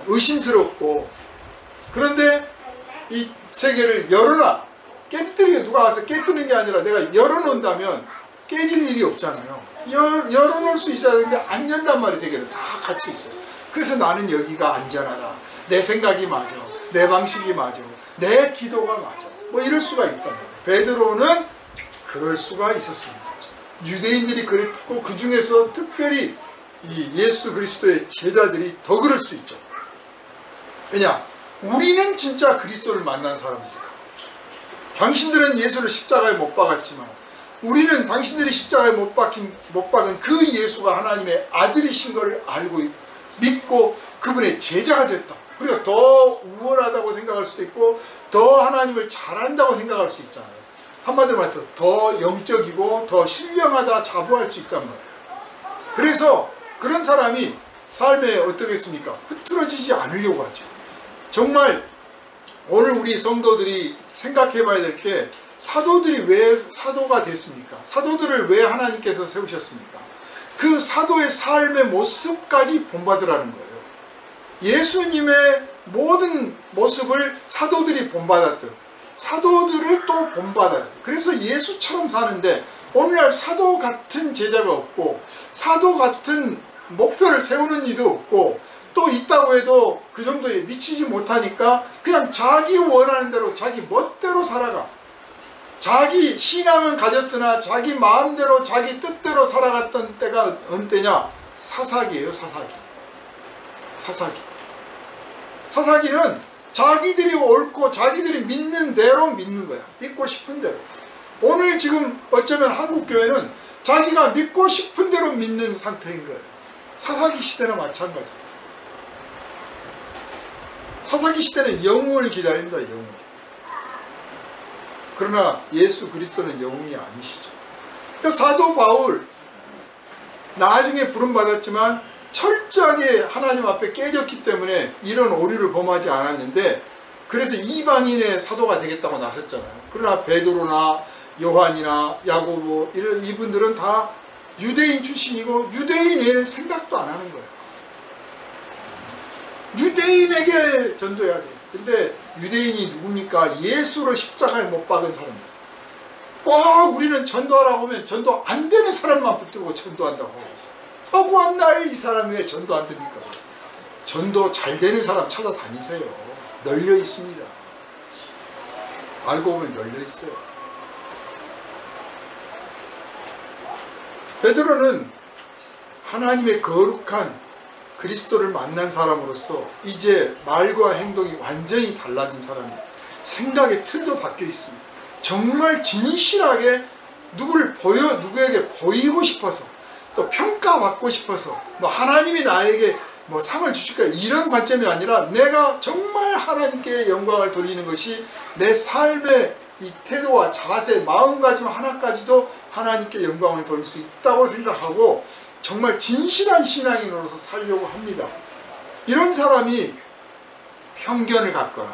의심스럽고. 그런데 이 세계를 열어놔. 누가 와서 깨뜨리는 게 아니라 내가 열어놓는다면 깨질 일이 없잖아요. 열어놓을 수 있어야 되는데 안 연단 말이 되게 다 같이 있어요. 그래서 나는 여기가 안전하다. 내 생각이 맞아. 내 방식이 맞아. 내 기도가 맞아. 뭐 이럴 수가 있단 말이에요. 베드로는 그럴 수가 있었습니다. 유대인들이 그랬고 그 중에서 특별히 이 예수 그리스도의 제자들이 더 그럴 수 있죠. 왜냐? 우리는 진짜 그리스도를 만난 사람입니다. 당신들은 예수를 십자가에 못 박았지만 우리는 당신들이 십자가에 못 박은 그 예수가 하나님의 아들이신 것을 알고 믿고 그분의 제자가 됐다. 그리고 더 우월하다고 생각할 수도 있고 더 하나님을 잘한다고 생각할 수 있잖아요. 한마디로 말해서 더 영적이고 더 신령하다 자부할 수 있단 말이에요. 그래서 그런 사람이 삶에 어떻겠습니까? 흐트러지지 않으려고 하죠. 정말 오늘 우리 성도들이 생각해 봐야 될 게, 사도들이 왜 사도가 됐습니까? 사도들을 왜 하나님께서 세우셨습니까? 그 사도의 삶의 모습까지 본받으라는 거예요. 예수님의 모든 모습을 사도들이 본받았듯 사도들을 또 본받아야 돼. 그래서 예수처럼 사는데 오늘날 사도 같은 제자가 없고 사도 같은 목표를 세우는 이도 없고 또 있다고 해도 그 정도에 미치지 못하니까 그냥 자기 원하는 대로 자기 멋대로 살아가. 자기 신앙은 가졌으나 자기 마음대로 자기 뜻대로 살아갔던 때가 어느 때냐? 사사기예요. 사사기는 자기들이 옳고 자기들이 믿는 대로 믿는 거야. 믿고 싶은 대로. 오늘 지금 어쩌면 한국교회는 자기가 믿고 싶은 대로 믿는 상태인 거예요. 사사기 시대나 마찬가지예요. 사사기 시대는 영웅을 기다립니다. 영웅. 그러나 예수 그리스도는 영웅이 아니시죠. 그러니까 사도 바울 나중에 부름받았지만 철저하게 하나님 앞에 깨졌기 때문에 이런 오류를 범하지 않았는데, 그래서 이방인의 사도가 되겠다고 나섰잖아요. 그러나 베드로나 요한이나 야고보 이분들은 다 유대인 출신이고 유대인에는 생각도 안 하는 거예요. 유대인에게 전도해야 돼. 근데 유대인이 누굽니까? 예수를 십자가에 못 박은 사람들. 꼭 우리는 전도하라고 하면 전도 안 되는 사람만 붙들고 전도한다고 하고 있어요. 허구한 이 사람이 왜 전도 안 됩니까? 전도 잘 되는 사람 찾아다니세요. 널려 있습니다. 알고 보면 널려 있어요. 베드로는 하나님의 거룩한 그리스도를 만난 사람으로서 이제 말과 행동이 완전히 달라진 사람이에요. 생각의 틀도 바뀌어 있습니다. 정말 진실하게 누구에게 보이고 싶어서, 또 평가받고 싶어서, 뭐 하나님이 나에게 뭐 상을 주실까 이런 관점이 아니라 내가 정말 하나님께 영광을 돌리는 것이 내 삶의 이 태도와 자세, 마음가짐 하나까지도 하나님께 영광을 돌릴 수 있다고 생각하고 정말 진실한 신앙인으로서 살려고 합니다. 이런 사람이 편견을 갖거나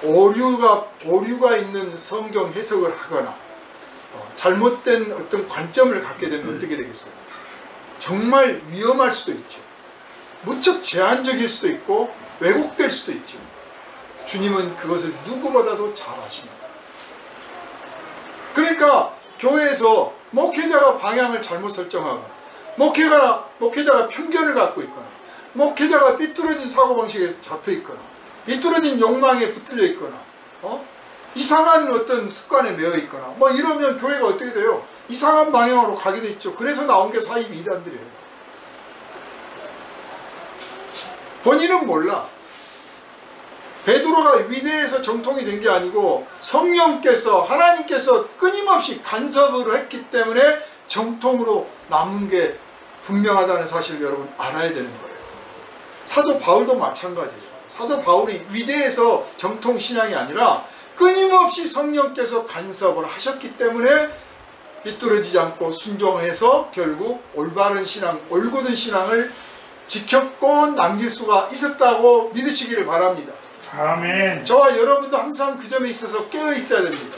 오류가 있는 성경 해석을 하거나 잘못된 어떤 관점을 갖게 되면 어떻게 되겠어요? 정말 위험할 수도 있죠. 무척 제한적일 수도 있고 왜곡될 수도 있죠. 주님은 그것을 누구보다도 잘 아십니다. 그러니까 교회에서 목회자가 방향을 잘못 설정하거나 목회자가 편견을 갖고 있거나 목회자가 삐뚤어진 사고방식에 잡혀있거나 삐뚤어진 욕망에 붙들려 있거나 이상한 어떤 습관에 매여 있거나 뭐 이러면 교회가 어떻게 돼요? 이상한 방향으로 가게 돼 있죠. 그래서 나온 게 사이비 이단들이에요. 본인은 몰라. 베드로가 위대해서 정통이 된 게 아니고 성령께서 하나님께서 끊임없이 간섭을 했기 때문에 정통으로 남은 게 분명하다는 사실을 여러분 알아야 되는 거예요. 사도 바울도 마찬가지예요. 사도 바울이 위대해서 정통 신앙이 아니라 끊임없이 성령께서 간섭을 하셨기 때문에 삐뚤어지지 않고 순종해서 결국 올바른 신앙, 올곧은 신앙을 지켰고 남길 수가 있었다고 믿으시기를 바랍니다.
아멘.
저와 여러분도 항상 그 점에 있어서 깨어 있어야 됩니다.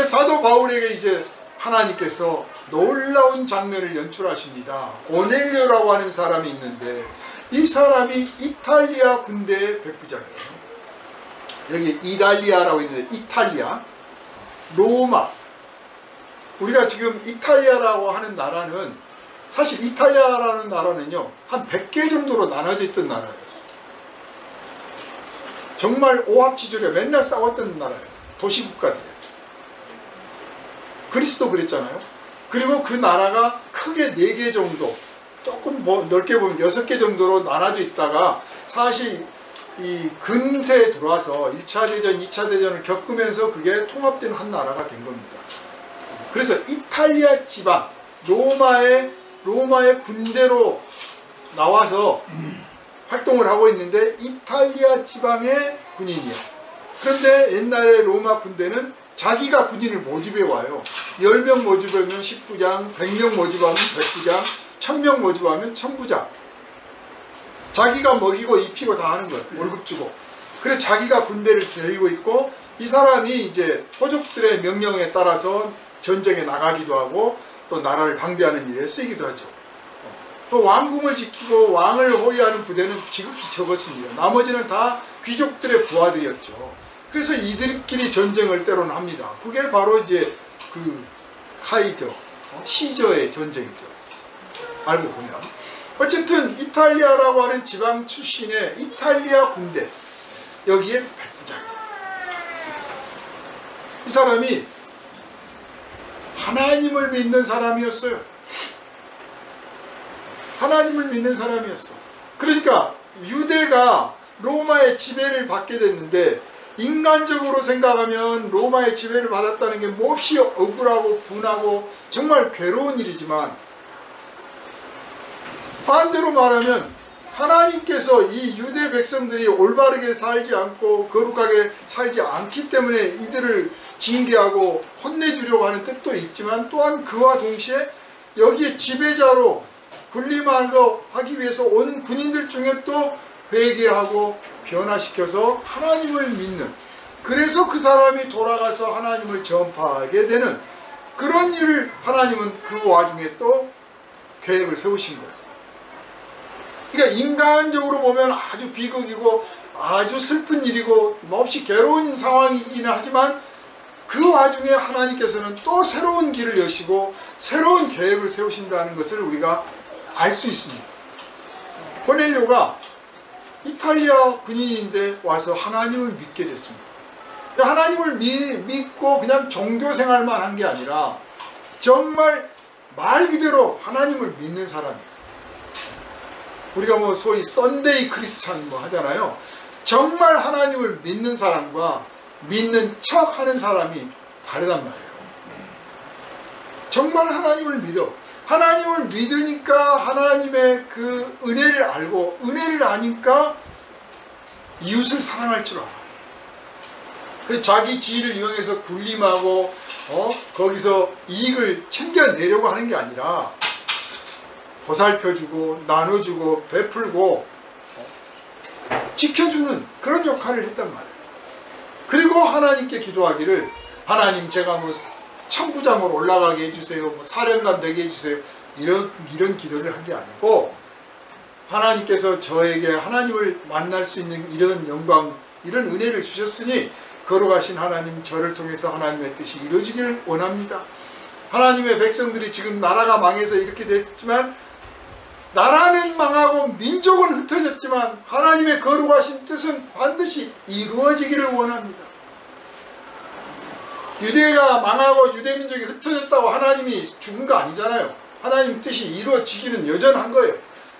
사도 바울에게 이제 하나님께서 놀라운 장면을 연출하십니다. 고넬료라고 하는 사람이 있는데 이 사람이 이탈리아 군대의 백부장이에요. 여기 이달리아라고 있는데 이탈리아, 로마. 우리가 지금 이탈리아라고 하는 나라는 사실 이탈리아라는 나라는요 한 100개 정도로 나눠져 있던 나라예요. 정말 오합지졸이야. 맨날 싸웠던 나라예요. 도시국가들이에요. 그리스도 그랬잖아요. 그리고 그 나라가 크게 4개 정도, 조금 뭐 넓게 보면 6개 정도로 나눠져 있다가 사실 이 근세에 들어와서 1차 대전, 2차 대전을 겪으면서 그게 통합된 한 나라가 된 겁니다. 그래서 이탈리아 지방, 로마의 군대로 나와서 활동을 하고 있는데 이탈리아 지방의 군인이에요. 그런데 옛날에 로마 군대는 자기가 군인을 모집해 와요. 10명 모집하면 10부장, 100명 모집하면 100부장, 1000명 모집하면 1000부장. 자기가 먹이고 입히고 다 하는 거예요. 월급 주고. 그래서 자기가 군대를 데리고 있고 이 사람이 이제 호족들의 명령에 따라서 전쟁에 나가기도 하고 또 나라를 방비하는 일에 쓰이기도 하죠. 또 왕궁을 지키고 왕을 호위하는 부대는 지극히 적었습니다. 나머지는 다 귀족들의 부하들이었죠. 그래서 이들끼리 전쟁을 때로는 합니다. 그게 바로 이제 그 카이저, 시저의 전쟁이죠. 알고 보면. 어쨌든 이탈리아라고 하는 지방 출신의 이탈리아 군대, 여기에 백부장이에요. 이 사람이 하나님을 믿는 사람이었어요. 하나님을 믿는 사람이었어. 그러니까 유대가 로마의 지배를 받게 됐는데, 인간적으로 생각하면 로마의 지배를 받았다는 게 몹시 억울하고 분하고 정말 괴로운 일이지만, 반대로 말하면 하나님께서 이 유대 백성들이 올바르게 살지 않고 거룩하게 살지 않기 때문에 이들을 징계하고 혼내주려고 하는 뜻도 있지만, 또한 그와 동시에 여기에 지배자로 군림하기 위해서 온 군인들 중에 또 회개하고 변화시켜서 하나님을 믿는, 그래서 그 사람이 돌아가서 하나님을 전파하게 되는 그런 일을 하나님은 그 와중에 또 계획을 세우신 거예요. 그러니까 인간적으로 보면 아주 비극이고 아주 슬픈 일이고 몹시 괴로운 상황이긴 하지만, 그 와중에 하나님께서는 또 새로운 길을 여시고 새로운 계획을 세우신다는 것을 우리가 알 수 있습니다. 고넬료가 이탈리아 군인인데 와서 하나님을 믿게 됐습니다. 하나님을 믿고 그냥 종교 생활만 한 게 아니라 정말 말 그대로 하나님을 믿는 사람이에요. 우리가 뭐 소위 썬데이 크리스찬 뭐 하잖아요. 정말 하나님을 믿는 사람과 믿는 척 하는 사람이 다르단 말이에요. 정말 하나님을 믿어. 하나님을 믿으니까 하나님의 그 은혜를 알고, 은혜를 아니까 이웃을 사랑할 줄 알아. 그래서 자기 지위를 이용해서 군림하고 거기서 이익을 챙겨내려고 하는 게 아니라 보살펴주고 나눠주고 베풀고 지켜주는 그런 역할을 했단 말이에요. 그리고 하나님께 기도하기를, 하나님 제가 뭐 천부장으로 올라가게 해주세요, 뭐 사령관 되게 해주세요, 이런 기도를 한 게 아니고, 하나님께서 저에게 하나님을 만날 수 있는 이런 영광, 이런 은혜를 주셨으니 거룩하신 하나님, 저를 통해서 하나님의 뜻이 이루어지기를 원합니다. 하나님의 백성들이 지금 나라가 망해서 이렇게 됐지만, 나라는 망하고 민족은 흩어졌지만 하나님의 거룩하신 뜻은 반드시 이루어지기를 원합니다. 유대가 망하고 유대 민족이 흩어졌다고 하나님이 죽은 거 아니잖아요. 하나님 뜻이 이루어지기는 여전한 거예요.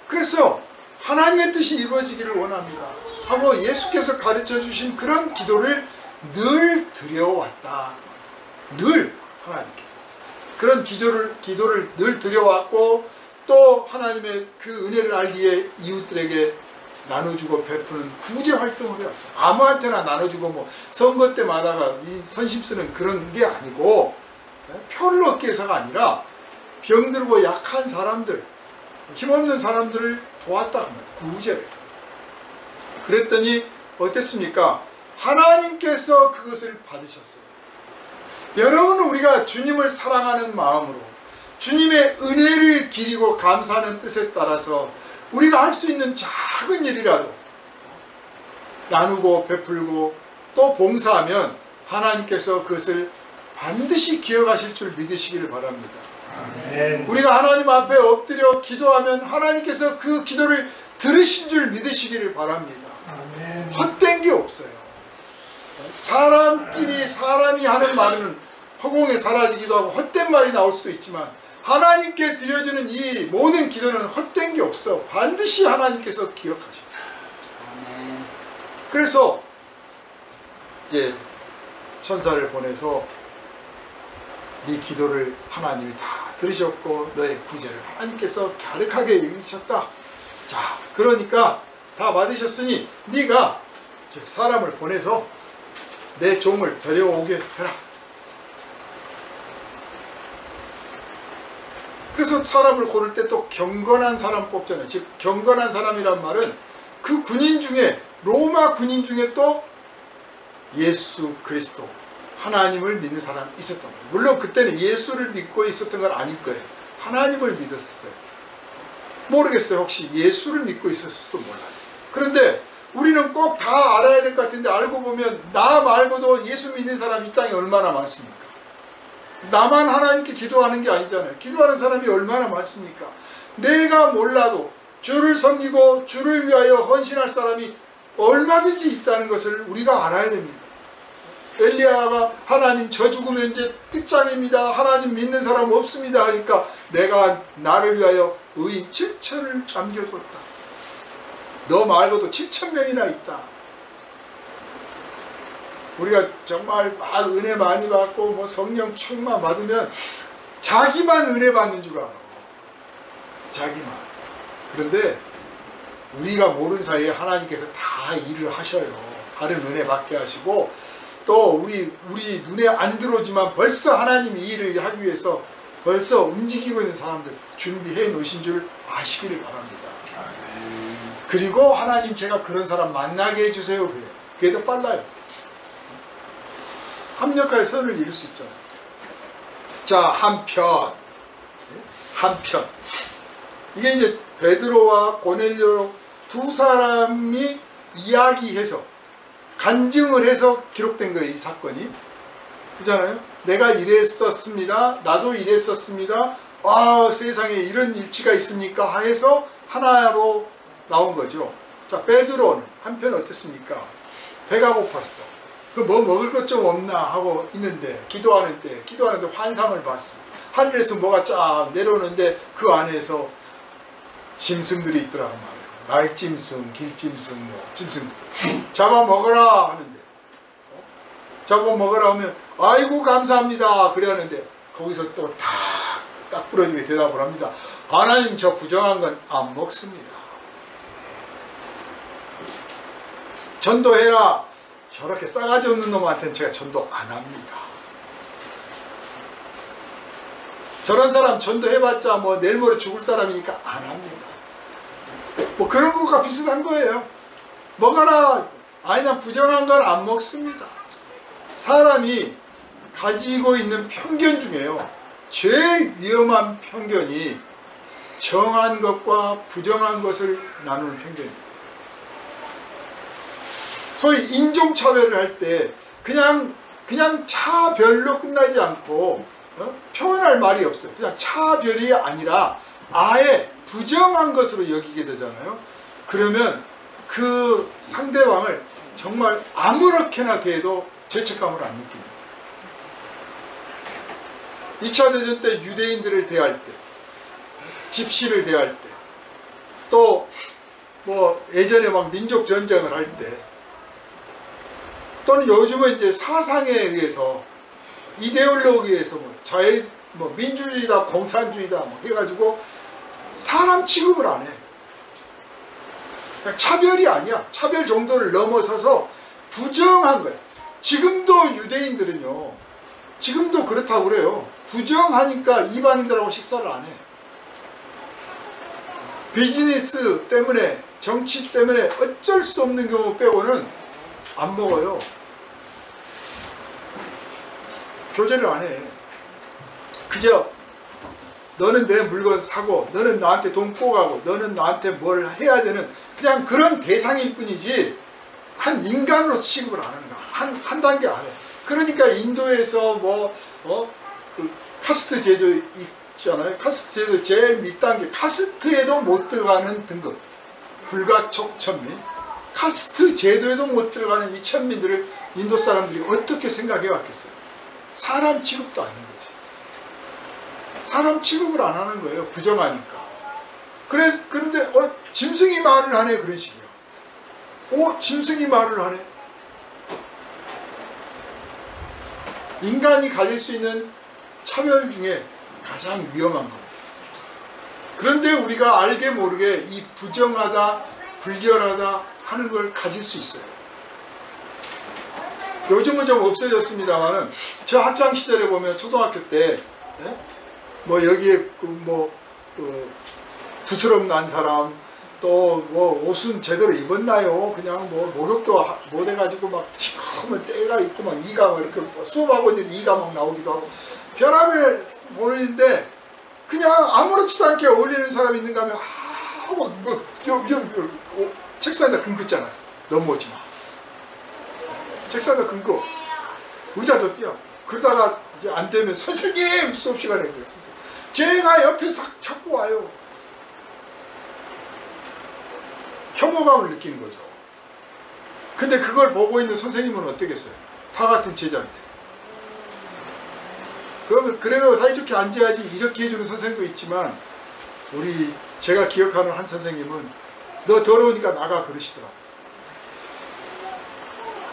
그래서 하나님의 뜻이 이루어지기를 원합니다 하고 예수께서 가르쳐 주신 그런 기도를 늘 드려왔다. 늘 하나님께 그런 기도를 늘 드려왔고, 또 하나님의 그 은혜를 알기에 이웃들에게 나눠주고 베푸는 구제 활동을 해왔어요. 아무한테나 나눠주고 뭐 선거 때마다가 이 선심 쓰는 그런 게 아니고, 표를 얻기 위해서가 아니라 병들고 약한 사람들, 힘없는 사람들을 도왔다. 구제를. 그랬더니 어땠습니까? 하나님께서 그것을 받으셨어요. 여러분은 우리가 주님을 사랑하는 마음으로 주님의 은혜를 기리고 감사하는 뜻에 따라서 우리가 할 수 있는 작은 일이라도 나누고 베풀고 또 봉사하면 하나님께서 그것을 반드시 기억하실 줄 믿으시기를 바랍니다. 아멘. 우리가 하나님 앞에 엎드려 기도하면 하나님께서 그 기도를 들으신 줄 믿으시기를 바랍니다. 아멘. 헛된 게 없어요. 사람이 하는 말은 허공에 사라지기도 하고 헛된 말이 나올 수도 있지만, 하나님께 드려지는 이 모든 기도는 헛된 게 없어. 반드시 하나님께서 기억하십니다. 그래서 이제 천사를 보내서 네 기도를 하나님이 다 들으셨고 너의 구제를 하나님께서 갸륵하게 여기셨다. 자, 그러니까 다 받으셨으니 네가 즉 사람을 보내서 내 종을 데려오게 해라. 그래서 사람을 고를 때 또 경건한 사람 뽑잖아요. 즉 경건한 사람이란 말은 그 군인 중에, 로마 군인 중에 또 예수 그리스도 하나님을 믿는 사람이 있었던 거예요. 물론 그때는 예수를 믿고 있었던 건 아닐 거예요. 하나님을 믿었을 거예요. 모르겠어요. 혹시 예수를 믿고 있었을지도 몰라요. 그런데 우리는 꼭 다 알아야 될 것 같은데, 알고 보면 나 말고도 예수 믿는 사람 이 땅에 얼마나 많습니까? 나만 하나님께 기도하는 게 아니잖아요. 기도하는 사람이 얼마나 많습니까? 내가 몰라도 주를 섬기고 주를 위하여 헌신할 사람이 얼마든지 있다는 것을 우리가 알아야 됩니다. 엘리야가 하나님 저 죽으면 이제 끝장입니다. 하나님 믿는 사람 없습니다. 하니까 내가 나를 위하여 의인 7천을 남겨뒀다. 너 말고도 7,000명이나 있다. 우리가 정말 막 은혜 많이 받고 뭐 성령 충만 받으면 자기만 은혜 받는 줄 알아. 자기만. 그런데 우리가 모르는 사이에 하나님께서 다 일을 하셔요. 다른 은혜 받게 하시고 또 우리 눈에 안 들어오지만 벌써 하나님이 이 일을 하기 위해서 벌써 움직이고 있는 사람들 준비해 놓으신 줄 아시기를 바랍니다. 그리고 하나님 제가 그런 사람 만나게 해주세요. 그래요. 그게 더 빨라요. 합력하여 선을 이룰 수 있잖아요. 자, 한편 이게 이제 베드로와 고넬료 두 사람이 이야기해서 간증을 해서 기록된 거예요. 이 사건이. 그잖아요. 내가 이랬었습니다. 나도 이랬었습니다. 아, 세상에 이런 일치가 있습니까? 해서 하나로 나온 거죠. 자, 베드로는 한편 어떻습니까? 배가 고팠어. 그 뭐 먹을 것 좀 없나 하고 있는데 기도하는데 환상을 봤어. 하늘에서 뭐가 쫙 내려오는데 그 안에서 짐승들이 있더라고 말이에요. 날짐승, 길짐승, 뭐 짐승들. 잡아먹어라 하는데 잡아먹으라 하면 아이고 감사합니다 그래 하는데 거기서 또 딱 부러지게 대답을 합니다. 하나님 저 부정한 건 안 먹습니다. 전도해라. 저렇게 싸가지 없는 놈한테는 제가 전도 안 합니다. 저런 사람 전도해봤자 뭐 내일 모레 죽을 사람이니까 안 합니다. 뭐 그런 것과 비슷한 거예요. 먹어라. 아니 난 부정한 건 안 먹습니다. 사람이 가지고 있는 편견 중에요. 제일 위험한 편견이 정한 것과 부정한 것을 나누는 편견이에요. 소위 인종차별을 할 때 그냥 차별로 끝나지 않고 표현할 말이 없어요. 그냥 차별이 아니라 아예 부정한 것으로 여기게 되잖아요. 그러면 그 상대방을 정말 아무렇게나 대해도 죄책감을 안 느낍니다. 2차 대전 때 유대인들을 대할 때, 집시를 대할 때, 또 뭐 예전에 막 민족 전쟁을 할 때, 또는 요즘은 이제 사상에 의해서 이데올로기에 의해서 뭐 민주주의다 공산주의다 뭐 해가지고 사람 취급을 안 해. 그냥 차별이 아니야. 차별 정도를 넘어서서 부정한 거야. 지금도 유대인들은요. 지금도 그렇다고 그래요. 부정하니까 이방인들하고 식사를 안 해. 비즈니스 때문에 정치 때문에 어쩔 수 없는 경우 빼고는 안 먹어요. 교제를 안 해. 그저 너는 내 물건 사고 너는 나한테 돈 꿔가고 너는 나한테 뭘 해야 되는 그냥 그런 대상일 뿐이지 한 인간으로 취급을 안 하는 거야. 한 단계 안 해. 그러니까 인도에서 그 카스트 제도 있잖아요. 카스트 제도 제일 밑단계 카스트에도 못 들어가는 등급 불가촉 천민 카스트 제도에도 못 들어가는 이 천민들을 인도 사람들이 어떻게 생각해 왔겠어요? 사람 취급도 아닌 거지. 사람 취급을 안 하는 거예요. 부정하니까. 그런데 짐승이 말을 하네 그런 식이야. 짐승이 말을 하네. 인간이 가질 수 있는 차별 중에 가장 위험한 겁니다. 그런데 우리가 알게 모르게 이 부정하다, 불결하다 하는 걸 가질 수 있어요. 요즘은 좀 없어졌습니다만은 저 학창 시절에 보면 초등학교 때 뭐 여기에 부스럼 난 사람 또 뭐 옷은 제대로 입었나요? 그냥 뭐 목욕도 못 해가지고 막 시커먼 때가 있고 막 이가 막 이렇게 수업하고 있는데 이가 막 나오기도 하고 별함을 보이는데 그냥 아무렇지도 않게 어울리는 사람이 있는가 하면 책상에다 금 긋잖아요. 넘어오지 마. 책상에다 금 긋고 의자도 띄어. 그러다가 이제 안 되면 선생님 수업 시간에 그래요. 제가 옆에 딱 잡고 와요. 혐오감을 느끼는 거죠. 근데 그걸 보고 있는 선생님은 어떻겠어요? 다 같은 제자인데. 그래도 사이좋게 앉아야지 이렇게 해주는 선생님도 있지만, 제가 기억하는 한 선생님은 너 더러우니까 나가 그러시더라.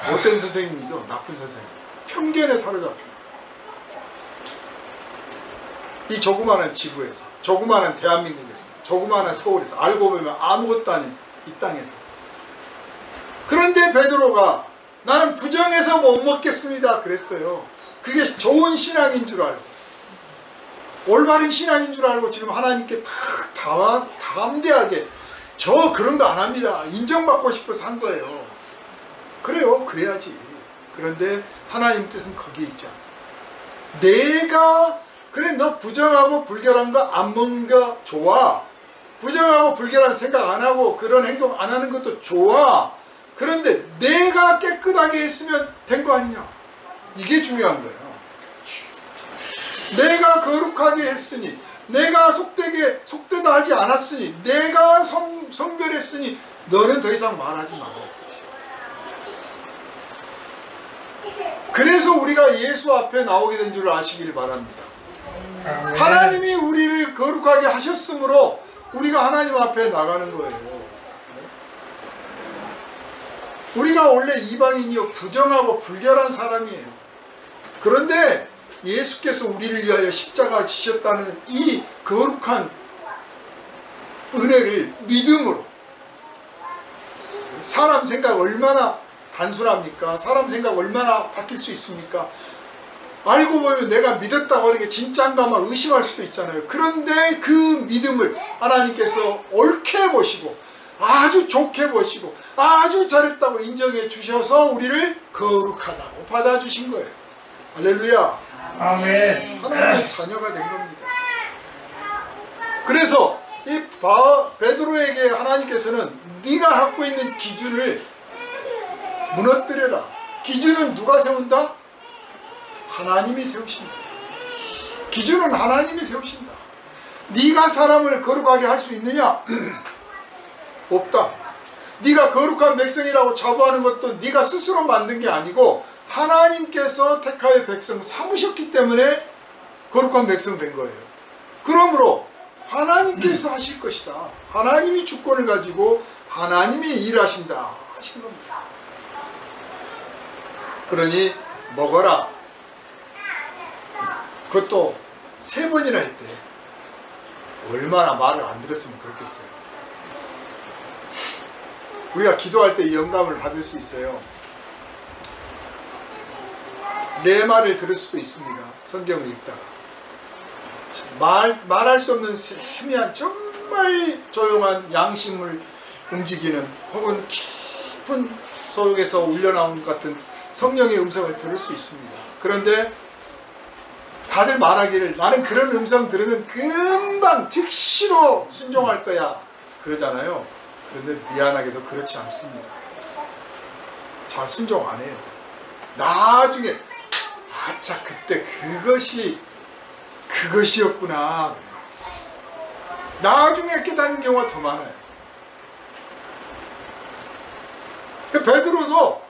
못된 선생님이죠. 나쁜 선생님. 편견에 사로잡혀. 이 조그마한 지구에서, 조그마한 대한민국에서, 조그마한 서울에서, 알고 보면 아무것도 아닌 이 땅에서. 그런데 베드로가 나는 부정해서 못 먹겠습니다 그랬어요. 그게 좋은 신앙인 줄 알고, 올바른 신앙인 줄 알고 지금 하나님께 담대하게 저 그런 거 안 합니다. 인정받고 싶어서 한 거예요. 그래요. 그래야지. 그런데 하나님 뜻은 거기에 있잖아. 내가 그래 너 부정하고 불결한 거 안 먹는 거 좋아. 부정하고 불결한 생각 안 하고 그런 행동 안 하는 것도 좋아. 그런데 내가 깨끗하게 했으면 된 거 아니냐. 이게 중요한 거예요. 내가 거룩하게 했으니, 내가 속되다 하지 않았으니, 내가 성별했으니 너는 더 이상 말하지 마라. 그래서 우리가 예수 앞에 나오게 된 줄 아시길 바랍니다. 하나님이 우리를 거룩하게 하셨으므로 우리가 하나님 앞에 나가는 거예요. 우리가 원래 이방인이요 부정하고 불결한 사람이에요. 그런데 예수께서 우리를 위하여 십자가 지셨다는 이 거룩한 은혜를 믿음으로, 사람 생각 얼마나 단순합니까? 사람 생각 얼마나 바뀔 수 있습니까? 알고 보면 내가 믿었다고 하는 게 진짜인가 막 의심할 수도 있잖아요. 그런데 그 믿음을 하나님께서 옳게 보시고 아주 좋게 보시고 아주 잘했다고 인정해 주셔서 우리를 거룩하다고 받아주신 거예요. 할렐루야.
아멘.
하나님의 자녀가 된 겁니다. 그래서 이 베드로에게 하나님께서는 네가 갖고 있는 기준을 무너뜨려라. 기준은 누가 세운다? 하나님이 세우신다. 기준은 하나님이 세우신다. 네가 사람을 거룩하게 할 수 있느냐? 없다. 네가 거룩한 백성이라고 자부하는 것도 네가 스스로 만든 게 아니고 하나님께서 택하여 백성 삼으셨기 때문에 거룩한 백성 된 거예요. 그러므로 하나님께서 하실 것이다. 하나님이 주권을 가지고 하나님이 일하신다 하신 겁니다. 그러니 먹어라. 그것도 3번이나 했대. 얼마나 말을 안 들었으면 그렇겠어요. 우리가 기도할 때 이 영감을 받을 수 있어요. 내 말을 들을 수도 있습니다. 성경을 읽다가 말할 수 없는 세미한 정말 조용한 양심을 움직이는 혹은 깊은 속에서 울려나온 것 같은 성령의 음성을 들을 수 있습니다. 그런데 다들 말하기를 나는 그런 음성 들으면 금방 즉시로 순종할 거야 그러잖아요. 그런데 미안하게도 그렇지 않습니다. 잘 순종 안 해요. 나중에 아차 그때 그것이었구나. 나중에 깨닫는 경우가 더 많아요. 베드로도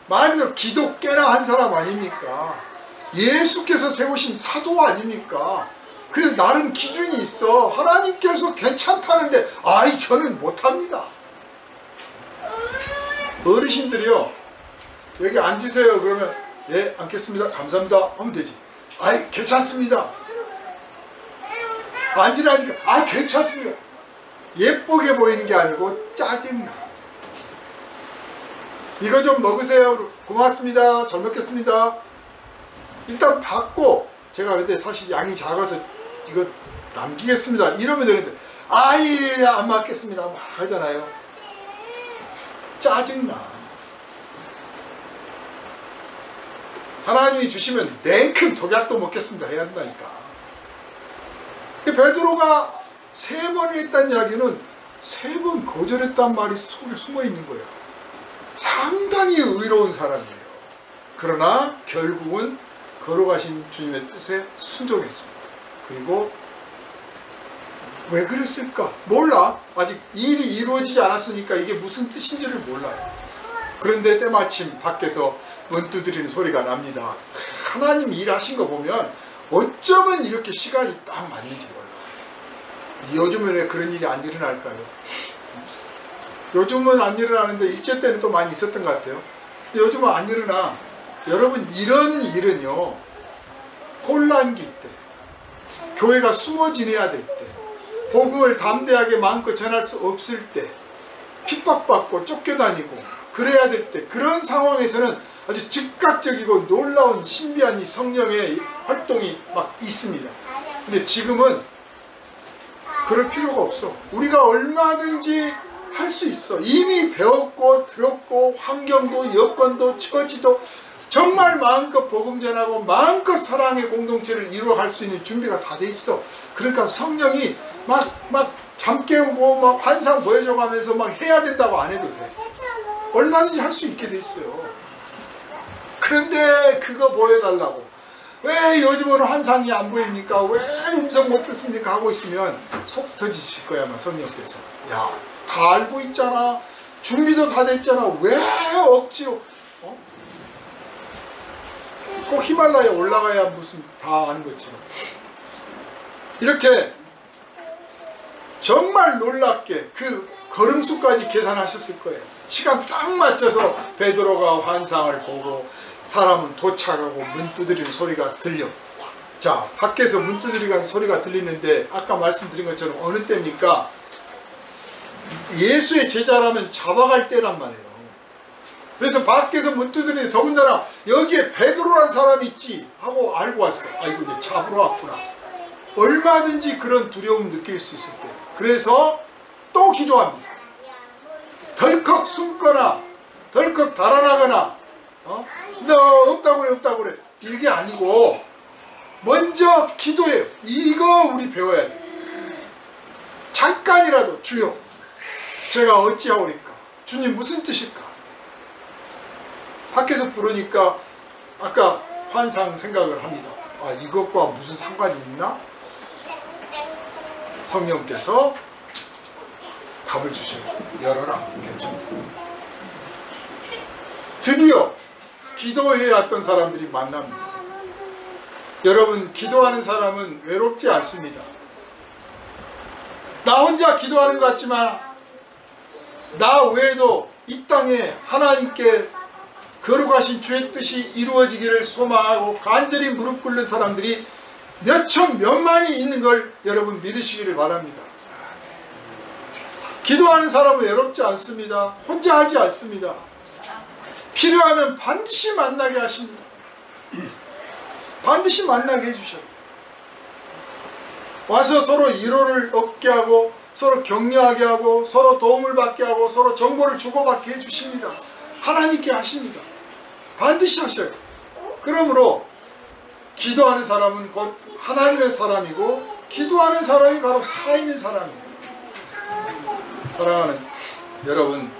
말 그대로 기독교나 한 사람 아닙니까? 예수께서 세우신 사도 아닙니까? 그래서 나름 기준이 있어. 하나님께서 괜찮다는데 아이 저는 못합니다. 어르신들이요 여기 앉으세요 그러면 예 앉겠습니다 감사합니다 하면 되지. 아이 괜찮습니다. 앉으라니까 아 괜찮습니다. 예쁘게 보이는 게 아니고 짜증나. 이거 좀 먹으세요. 고맙습니다. 잘 먹겠습니다. 일단 받고 제가 근데 사실 양이 작아서 이거 남기겠습니다 이러면 되는데 아이 안 맞겠습니다 막 하잖아요. 짜증나. 하나님이 주시면 냉큼 독약도 먹겠습니다 해야 한다니까. 베드로가 3번 했다는 이야기는 3번 거절했단 말이 속에 숨어 있는 거예요. 상당히 의로운 사람이에요. 그러나 결국은 거룩하신 주님의 뜻에 순종했습니다. 그리고 왜 그랬을까? 몰라. 아직 일이 이루어지지 않았으니까 이게 무슨 뜻인지를 몰라요. 그런데 때마침 밖에서 문 두드리는 소리가 납니다. 하나님 일하신 거 보면 어쩌면 이렇게 시간이 딱 맞는지 몰라요. 요즘은 왜 그런 일이 안 일어날까요? 요즘은 안 일어나는데 일제 때는 또 많이 있었던 것 같아요. 요즘은 안 일어나. 여러분, 이런 일은요, 혼란기 때, 교회가 숨어 지내야 될 때, 복음을 담대하게 마음껏 전할 수 없을 때, 핍박받고 쫓겨다니고 그래야 될 때, 그런 상황에서는 아주 즉각적이고 놀라운 신비한 이 성령의 활동이 막 있습니다. 근데 지금은 그럴 필요가 없어. 우리가 얼마든지 할 수 있어. 이미 배웠고 들었고 환경도 여건도 처지도 정말 마음껏 복음 전하고 마음껏 사랑의 공동체를 이루어갈 수 있는 준비가 다 돼 있어. 그러니까 성령이 막 잠 깨우고 막 환상 보여줘가면서 막 해야 된다고 안 해도 돼. 얼마든지 할 수 있게 돼 있어요. 그런데 그거 보여달라고, 왜 요즘은 환상이 안 보입니까? 왜 음성 못 듣습니까? 하고 있으면 속 터지실 거야 아마 성령께서. 야, 다 알고 있잖아. 준비도 다 됐잖아. 왜 억지로 꼭 히말라야에 올라가야 무슨 다 아는 것처럼. 이렇게 정말 놀랍게 그 걸음수까지 계산하셨을 거예요. 시간 딱 맞춰서 베드로가 환상을 보고 사람은 도착하고 문 두드리는 소리가 들려. 자, 밖에서 문 두드리는 소리가 들리는데 아까 말씀드린 것처럼 어느 때입니까? 예수의 제자라면 잡아갈 때란 말이에요. 그래서 밖에서 문 두드리는데 더군다나 여기에 베드로라는 사람이 있지 하고 알고 왔어. 아이고, 이제 잡으러 왔구나. 얼마든지 그런 두려움 느낄 수 있을 때, 그래서 또 기도합니다. 덜컥 숨거나 덜컥 달아나거나 너 없다고 그래 없다고 그래 이게 아니고 먼저 기도해요. 이거 우리 배워야 돼. 잠깐이라도 주여 제가 어찌하오리까, 주님 무슨 뜻일까. 밖에서 부르니까 아까 환상 생각을 합니다. 아, 이것과 무슨 상관이 있나? 성령께서 답을 주셔요. 열어라. 괜찮다. 드디어 기도해야 했던 사람들이 만납니다. 여러분, 기도하는 사람은 외롭지 않습니다. 나 혼자 기도하는 것 같지만 나 외에도 이 땅에 하나님께 거룩하신 주의 뜻이 이루어지기를 소망하고 간절히 무릎 꿇는 사람들이 몇천 몇만이 있는 걸 여러분 믿으시기를 바랍니다. 기도하는 사람은 외롭지 않습니다. 혼자 하지 않습니다. 필요하면 반드시 만나게 하십니다. 반드시 만나게 해주셔요. 와서 서로 위로를 얻게 하고 서로 격려하게 하고 서로 도움을 받게 하고 서로 정보를 주고받게 해주십니다. 하나님께 하십니다. 반드시 하셔요. 그러므로 기도하는 사람은 곧 하나님의 사람이고 기도하는 사람이 바로 살아있는 사람이에요. 사랑하는 여러분,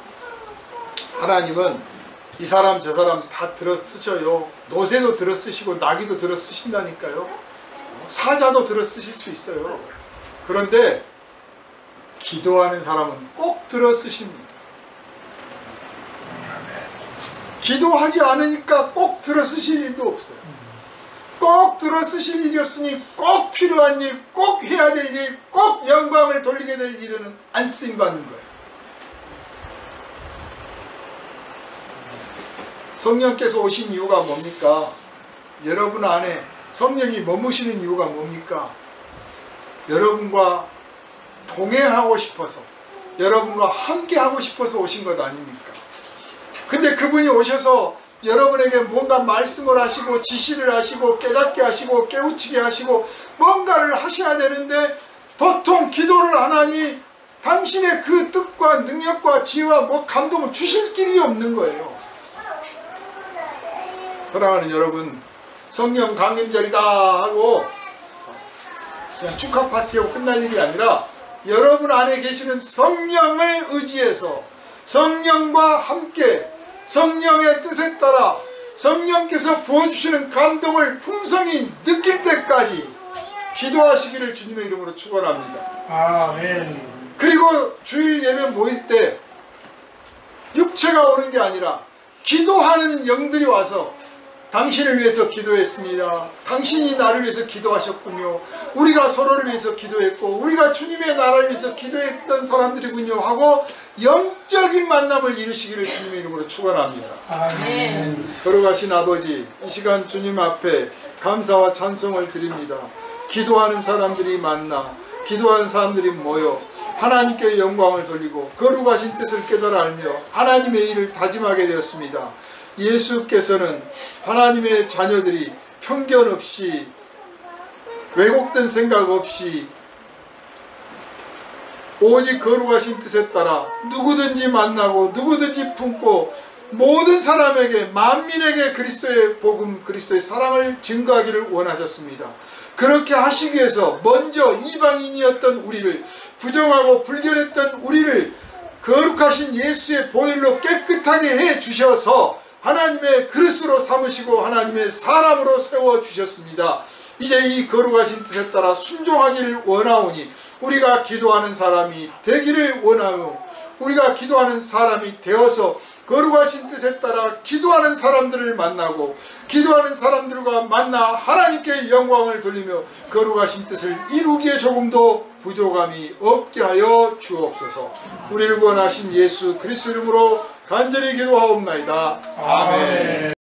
하나님은 이 사람 저 사람 다 들어 쓰셔요. 노새도 들어 쓰시고 나귀도 들어 쓰신다니까요. 사자도 들어 쓰실 수 있어요. 그런데 기도하는 사람은 꼭 들어 쓰십니다. 기도하지 않으니까 꼭 들어 쓰실 일도 없어요. 꼭 들어 쓰실 일이 없으니 꼭 필요한 일, 꼭 해야 될 일, 꼭 영광을 돌리게 될 일은 안 쓰임받는 거예요. 성령께서 오신 이유가 뭡니까? 여러분 안에 성령이 머무시는 이유가 뭡니까? 여러분과 동행하고 싶어서, 여러분과 함께 하고 싶어서 오신 것 아닙니까? 근데 그분이 오셔서 여러분에게 뭔가 말씀을 하시고 지시를 하시고 깨닫게 하시고 깨우치게 하시고 뭔가를 하셔야 되는데 도통 기도를 안 하니 당신의 그 뜻과 능력과 지혜와 뭐 감동을 주실 길이 없는 거예요. 사랑하는 여러분, 성령 강림절이다 하고 그냥 축하 파티하고 끝날 일이 아니라 여러분 안에 계시는 성령을 의지해서 성령과 함께 성령의 뜻에 따라 성령께서 부어주시는 감동을 풍성히 느낄 때까지 기도하시기를 주님의 이름으로 축원합니다.
아멘.
그리고 주일 예배 모일 때 육체가 오는 게 아니라 기도하는 영들이 와서 당신을 위해서 기도했습니다. 당신이 나를 위해서 기도하셨군요. 우리가 서로를 위해서 기도했고 우리가 주님의 나라를 위해서 기도했던 사람들이군요 하고 영적인 만남을 이루시기를 주님의 이름으로 축원합니다.
아멘.
걸어가신 아버지, 이 시간 주님 앞에 감사와 찬송을 드립니다. 기도하는 사람들이 만나 기도하는 사람들이 모여 하나님께 영광을 돌리고 거룩하신 뜻을 깨달아 알며 하나님의 일을 다짐하게 되었습니다. 예수께서는 하나님의 자녀들이 편견 없이 왜곡된 생각 없이 오직 거룩하신 뜻에 따라 누구든지 만나고 누구든지 품고 모든 사람에게 만민에게 그리스도의 복음 그리스도의 사랑을 증거하기를 원하셨습니다. 그렇게 하시기 위해서 먼저 이방인이었던 우리를 부정하고 불결했던 우리를 거룩하신 예수의 보혈로 깨끗하게 해 주셔서 하나님의 그릇으로 삼으시고 하나님의 사람으로 세워주셨습니다. 이제 이 거룩하신 뜻에 따라 순종하기를 원하오니 우리가 기도하는 사람이 되기를 원하며 우리가 기도하는 사람이 되어서 거룩하신 뜻에 따라 기도하는 사람들을 만나고 기도하는 사람들과 만나 하나님께 영광을 돌리며 거룩하신 뜻을 이루기에 조금도 부족함이 없게 하여 주옵소서. 우리를 구원하신 예수 그리스도 이름으로 간절히 기도하옵나이다. 아멘.